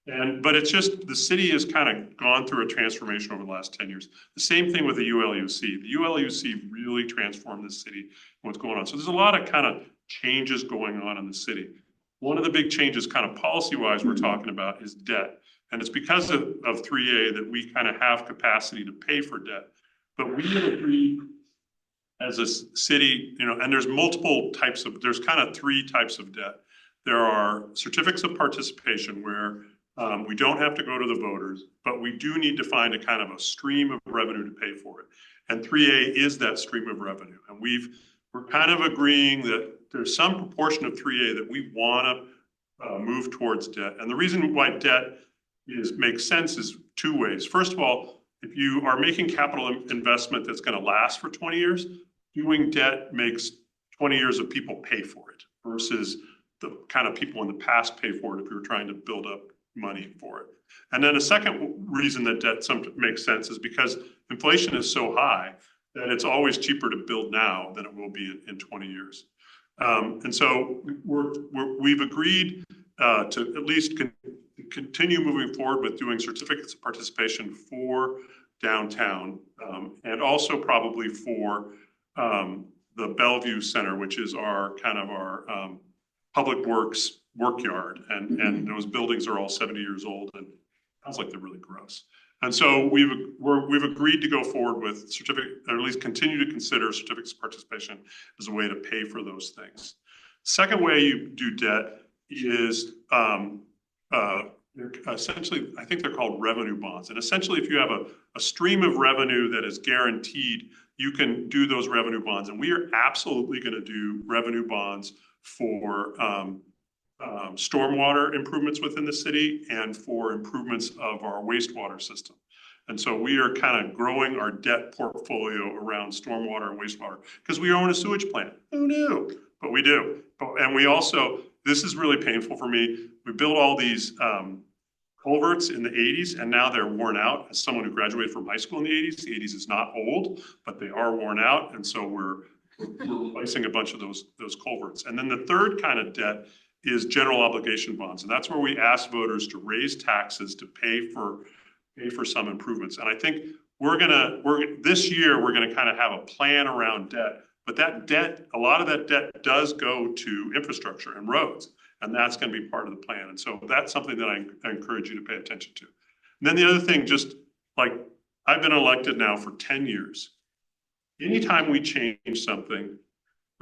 But it's just, the city has kind of gone through a transformation over the last 10 years. The same thing with the ULUC. The ULUC really transformed the city and what's going on. So there's a lot of kind of changes going on in the city. One of the big changes kind of policy-wise we're talking about is debt. And it's because of 3A that we kind of have capacity to pay for debt. But we have agreed as a city, and there's there's kind of 3 types of debt. There are certificates of participation where we don't have to go to the voters, but we do need to find a kind of a stream of revenue to pay for it. And 3A is that stream of revenue. And we're kind of agreeing that there's some proportion of 3A that we want to move towards debt. And the reason why debt makes sense is 2 ways. First of all, if you are making capital investment that's going to last for 20 years, doing debt makes 20 years of people pay for it versus the kind of people in the past pay for it if you were trying to build up money for it. And then a second reason that debt makes sense is because inflation is so high that it's always cheaper to build now than it will be in 20 years. And so we've agreed to at least continue moving forward with doing certificates of participation for downtown, and also probably for the Bellevue Center, which is our public works work yard. And those buildings are all 70 years old, and it sounds like they're really gross. And so we've agreed to go forward with certificate, or at least continue to consider certificates of participation as a way to pay for those things. Second way you do debt is essentially, I think they're called revenue bonds. And essentially, if you have a stream of revenue that is guaranteed, you can do those revenue bonds. And we are absolutely going to do revenue bonds for stormwater improvements within the city and for improvements of our wastewater system. And so we are kind of growing our debt portfolio around stormwater and wastewater because we own a sewage plant. Who knew? But we do. And we also, this is really painful for me. We built all these culverts in the 80s and now they're worn out. As someone who graduated from high school in the 80s is not old, but they are worn out. And so we're replacing a bunch of those culverts. And then the third kind of debt is general obligation bonds. And that's where we ask voters to raise taxes to pay for some improvements. And I think this year, we're gonna kind of have a plan around debt, but that debt, a lot of that debt does go to infrastructure and roads. And that's gonna be part of the plan. And so that's something that I encourage you to pay attention to. And then the other thing, just like I've been elected now for 10 years. Anytime we change something,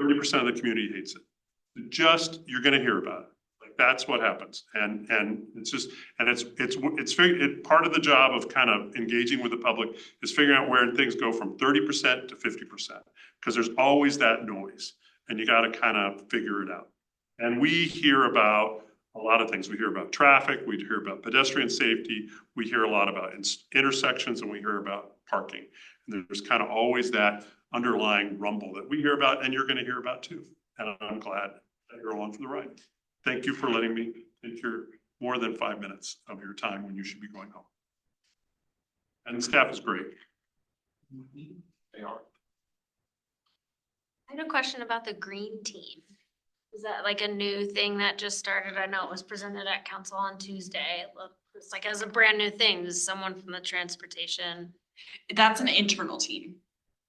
30% of the community hates it. You're gonna hear about it. Like that's what happens. And it's just, and it's part of the job of kind of engaging with the public is figuring out where things go from 30% to 50%. Because there's always that noise and you gotta kind of figure it out. And we hear about a lot of things. We hear about traffic, we hear about pedestrian safety, we hear a lot about intersections, and we hear about parking. And there's kind of always that underlying rumble that we hear about and you're gonna hear about too. And I'm glad that you're along for the ride. Thank you for letting me take your more than 5 minutes of your time when you should be going home. And the staff is great. They are. I had a question about the green team. Is that like a new thing that just started? I know it was presented at council on Tuesday. It's like as a brand new thing. Does someone from the transportation? That's an internal team.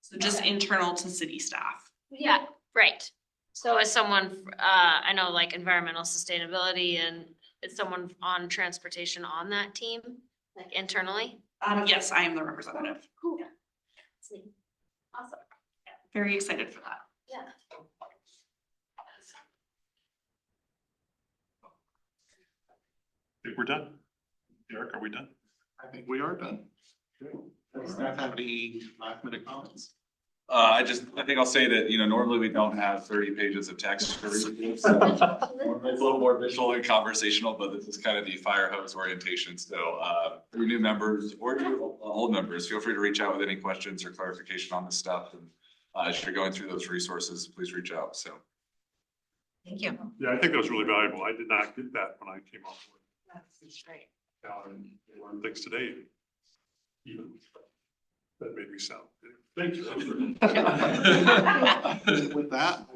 So just internal to city staff. Yeah, right. So as someone, I know like environmental sustainability, and is someone on transportation on that team, like internally? Yes, I am the representative. Cool. Sweet. Awesome. Very excited for that. Yeah. I think we're done. Derek, are we done? I think we are done. Does staff have any last minute comments? I think I'll say that, normally we don't have 30 pages of text to read. So it's a little more visual and conversational, but this is kind of the fire hose orientation. So for new members or old members, feel free to reach out with any questions or clarification on this stuff. And as you're going through those resources, please reach out. So. Thank you. Yeah, I think that was really valuable. I did not get that when I came off with. That's great. And learned things today. Even that made me sound. Thank you. With that,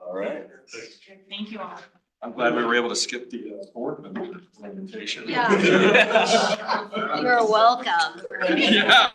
All right. Thank you all. I'm glad we were able to skip the board member presentation. Yeah. You're welcome. Yeah.